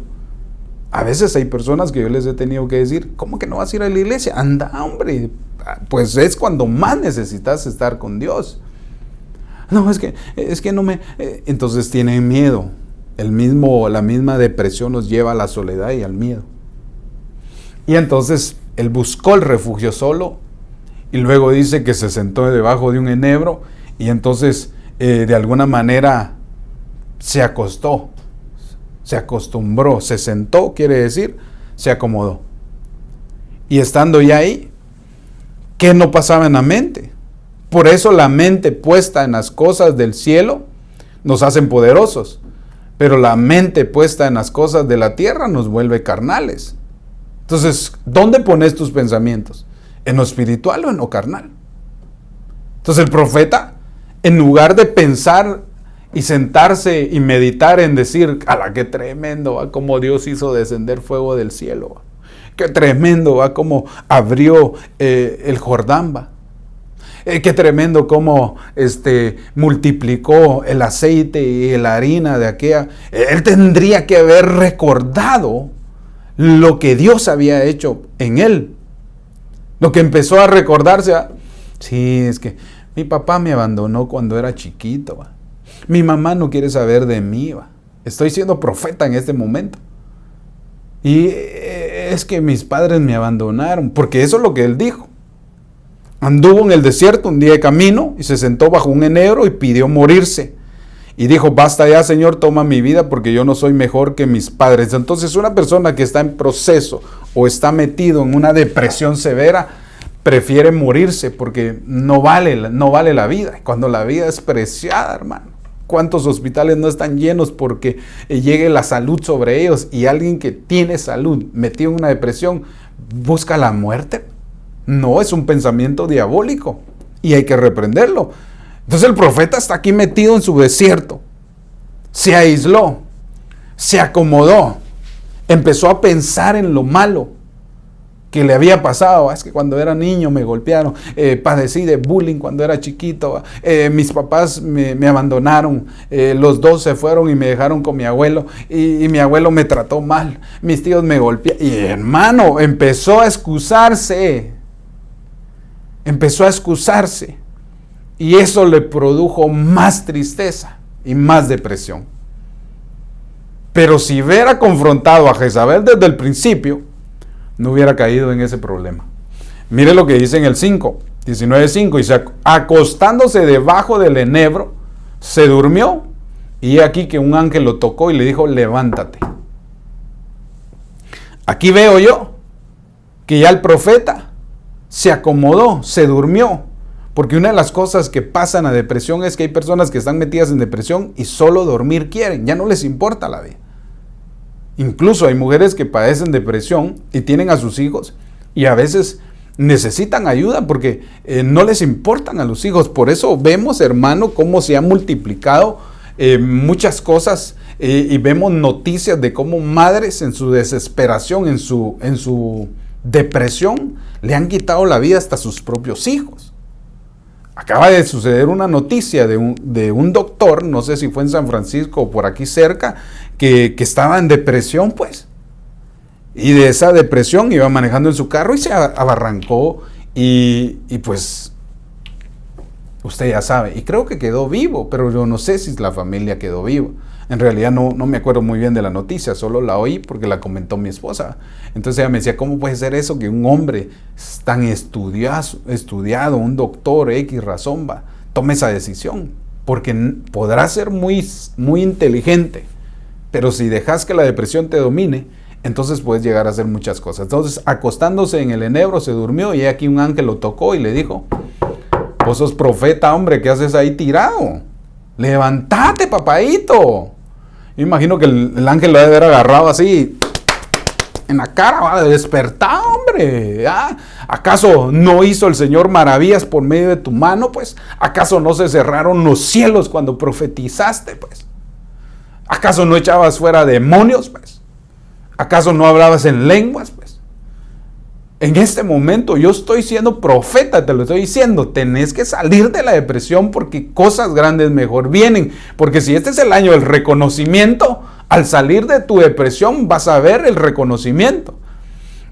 [SPEAKER 1] A veces hay personas que yo les he tenido que decir, ¿cómo que no vas a ir a la iglesia? Anda, hombre, pues es cuando más necesitas estar con Dios. No, es que no me... Entonces tienen miedo. La misma depresión nos lleva a la soledad y al miedo. Y entonces él buscó el refugio solo y luego dice que se sentó debajo de un enebro y entonces de alguna manera se acostó, se acostumbró, se sentó, quiere decir, se acomodó. Y estando ya ahí, ¿qué no pasaba en la mente? Por eso la mente puesta en las cosas del cielo nos hacen poderosos, pero la mente puesta en las cosas de la tierra nos vuelve carnales. Entonces, ¿dónde pones tus pensamientos? ¿En lo espiritual o en lo carnal? Entonces el profeta, en lugar de pensar y sentarse y meditar en decir, ¡ala, qué tremendo! ¿va? Cómo Dios hizo descender fuego del cielo. ¿va? ¡Qué tremendo! ¿va? Cómo abrió el Jordán. ¿va? ¡Qué tremendo! Cómo multiplicó el aceite y la harina de aquella. Él tendría que haber recordado lo que Dios había hecho en él. Lo que empezó a recordarse. Sí, es que mi papá me abandonó cuando era chiquito. ¿va? Mi mamá no quiere saber de mí. ¿va? Estoy siendo profeta en este momento. Y es que mis padres me abandonaron. Porque eso es lo que él dijo. Anduvo en el desierto un día de camino y se sentó bajo un enebro y pidió morirse. Y dijo, basta ya, Señor, toma mi vida porque yo no soy mejor que mis padres. Entonces, una persona que está en proceso o está metido en una depresión severa, prefiere morirse porque no vale la vida. Cuando la vida es preciada, hermano. ¿Cuántos hospitales no están llenos porque llegue la salud sobre ellos y alguien que tiene salud metido en una depresión busca la muerte? No, es un pensamiento diabólico y hay que reprenderlo. Entonces el profeta está aquí metido en su desierto. Se aisló, se acomodó, empezó a pensar en lo malo que le había pasado. Es que cuando era niño me golpearon, padecí de bullying cuando era chiquito, mis papás me abandonaron, los dos se fueron y me dejaron con mi abuelo, y mi abuelo me trató mal, mis tíos me golpearon. Y hermano, empezó a excusarse, y eso le produjo más tristeza y más depresión. Pero si hubiera confrontado a Jezabel desde el principio, no hubiera caído en ese problema. Mire lo que dice en el 19:5, dice, acostándose debajo del enebro, se durmió, y aquí que un ángel lo tocó y le dijo, levántate. Aquí veo yo que ya el profeta se acomodó, se durmió, porque una de las cosas que pasan a depresión es que hay personas que están metidas en depresión y solo dormir quieren, ya no les importa la vida. Incluso hay mujeres que padecen depresión y tienen a sus hijos y a veces necesitan ayuda porque no les importan a los hijos. Por eso vemos, hermano, cómo se han multiplicado muchas cosas y vemos noticias de cómo madres en su desesperación, en su depresión, le han quitado la vida hasta a sus propios hijos. Acaba de suceder una noticia de un doctor, no sé si fue en San Francisco o por aquí cerca, que estaba en depresión, pues. Y de esa depresión iba manejando en su carro y se abarrancó y pues usted ya sabe. Y creo que quedó vivo, pero yo no sé si la familia quedó viva. En realidad no me acuerdo muy bien de la noticia, solo la oí porque la comentó mi esposa. Entonces ella me decía, ¿cómo puede ser eso que un hombre tan estudiado, un doctor X razón, tome esa decisión? Porque podrá ser muy, muy inteligente, pero si dejas que la depresión te domine, entonces puedes llegar a hacer muchas cosas. Entonces, acostándose en el enebro, se durmió y aquí un ángel lo tocó y le dijo, vos sos profeta, hombre, ¿qué haces ahí tirado? Levántate, papadito. Yo imagino que el ángel lo debe haber agarrado así en la cara, despertá, hombre. ¿Acaso no hizo el Señor maravillas por medio de tu mano, pues? ¿Acaso no se cerraron los cielos cuando profetizaste, pues? ¿Acaso no echabas fuera demonios, pues? ¿Acaso no hablabas en lenguas, pues? En este momento yo estoy siendo profeta, te lo estoy diciendo, tenés que salir de la depresión porque cosas grandes mejor vienen. Porque si este es el año del reconocimiento, al salir de tu depresión vas a ver el reconocimiento.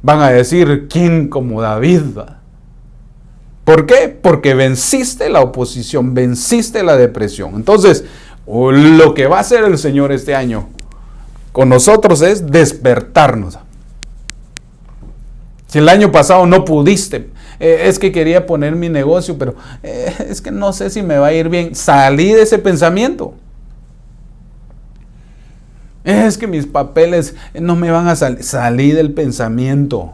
[SPEAKER 1] Van a decir, ¿quién como David? ¿Por qué? Porque venciste la oposición, venciste la depresión. Entonces, lo que va a hacer el Señor este año con nosotros es despertarnos. Si el año pasado no pudiste, es que quería poner mi negocio, pero es que no sé si me va a ir bien. Salí de ese pensamiento. Es que mis papeles no me van a salir. Salí del pensamiento.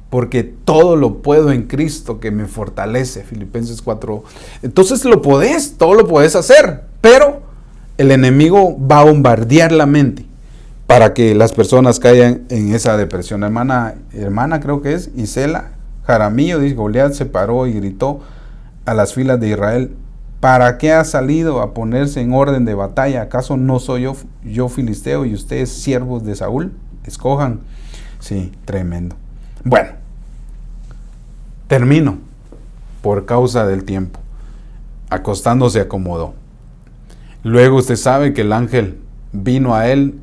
[SPEAKER 1] Porque todo lo puedo en Cristo que me fortalece. Filipenses 4. Entonces todo lo podés hacer. Pero el enemigo va a bombardear la mente para que las personas caigan en esa depresión. Hermana creo que es Isela Jaramillo, dice, Goliat se paró y gritó a las filas de Israel, ¿para qué ha salido a ponerse en orden de batalla? ¿Acaso no soy yo filisteo y ustedes siervos de Saúl? Escojan. Sí, tremendo. Bueno, termino por causa del tiempo. Acostándose acomodó. Luego usted sabe que el ángel vino a él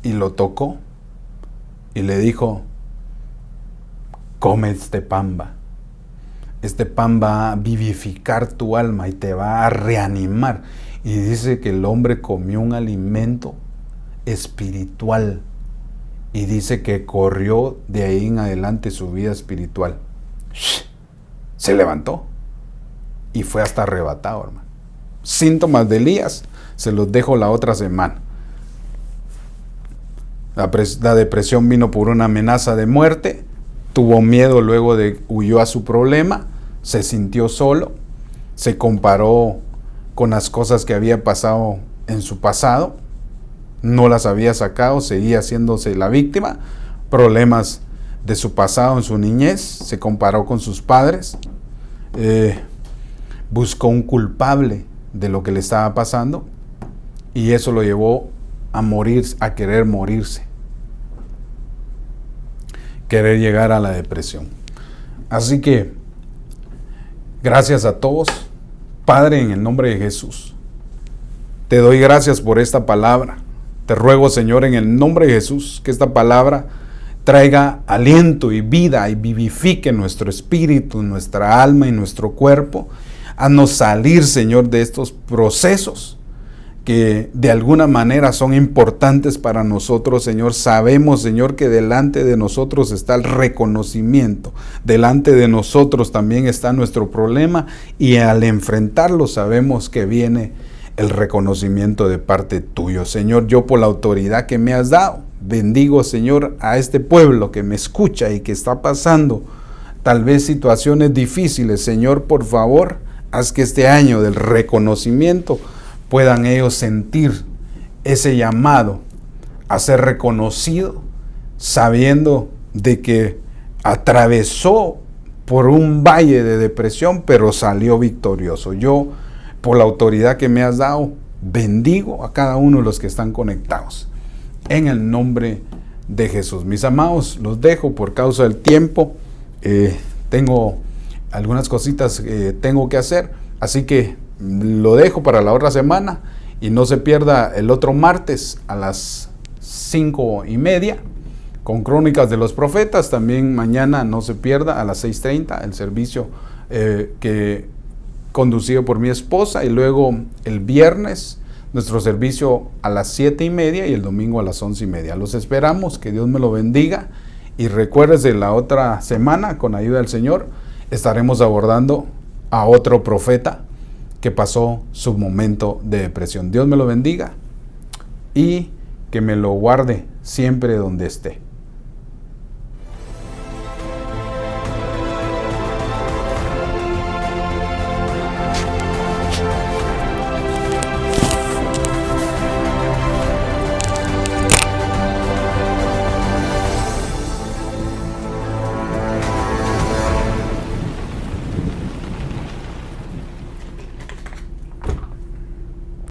[SPEAKER 1] y lo tocó y le dijo, come este pan, este pan va a vivificar tu alma y te va a reanimar. Y dice que el hombre comió un alimento espiritual y dice que corrió de ahí en adelante su vida espiritual. Se levantó y fue hasta arrebatado, hermano. Síntomas de Elías se los dejo la otra semana. La depresión vino por una amenaza de muerte, tuvo miedo, luego huyó a su problema, se sintió solo, se comparó con las cosas que había pasado en su pasado, no las había sacado, seguía haciéndose la víctima, problemas de su pasado en su niñez, se comparó con sus padres, buscó un culpable de lo que le estaba pasando y eso lo llevó a morir, a querer morirse, querer llegar a la depresión. Así que, gracias a todos, Padre, en el nombre de Jesús, te doy gracias por esta palabra. Te ruego, Señor, en el nombre de Jesús, que esta palabra traiga aliento y vida y vivifique nuestro espíritu, nuestra alma y nuestro cuerpo. Haznos salir, Señor, de estos procesos que de alguna manera son importantes para nosotros, Señor. Sabemos, Señor, que delante de nosotros está el reconocimiento, delante de nosotros también está nuestro problema y al enfrentarlo sabemos que viene el reconocimiento de parte tuyo. Señor, yo por la autoridad que me has dado, bendigo, Señor, a este pueblo que me escucha y que está pasando tal vez situaciones difíciles. Señor, por favor, haz que este año del reconocimiento puedan ellos sentir ese llamado a ser reconocido, sabiendo de que atravesó por un valle de depresión, pero salió victorioso. Yo, por la autoridad que me has dado, bendigo a cada uno de los que están conectados. En el nombre de Jesús. Mis amados, los dejo por causa del tiempo. Tengo algunas cositas que tengo que hacer, así que lo dejo para la otra semana y no se pierda el otro martes a las 5:30 con Crónicas de los Profetas. También mañana no se pierda a las 6:30 el servicio conducido por mi esposa, y luego el viernes nuestro servicio a las 7:30 y el domingo a las 11:30. Los esperamos, que Dios me lo bendiga, y recuérdese, la otra semana, con ayuda del Señor, estaremos abordando a otro profeta que pasó su momento de depresión. Dios me lo bendiga y que me lo guarde siempre donde esté.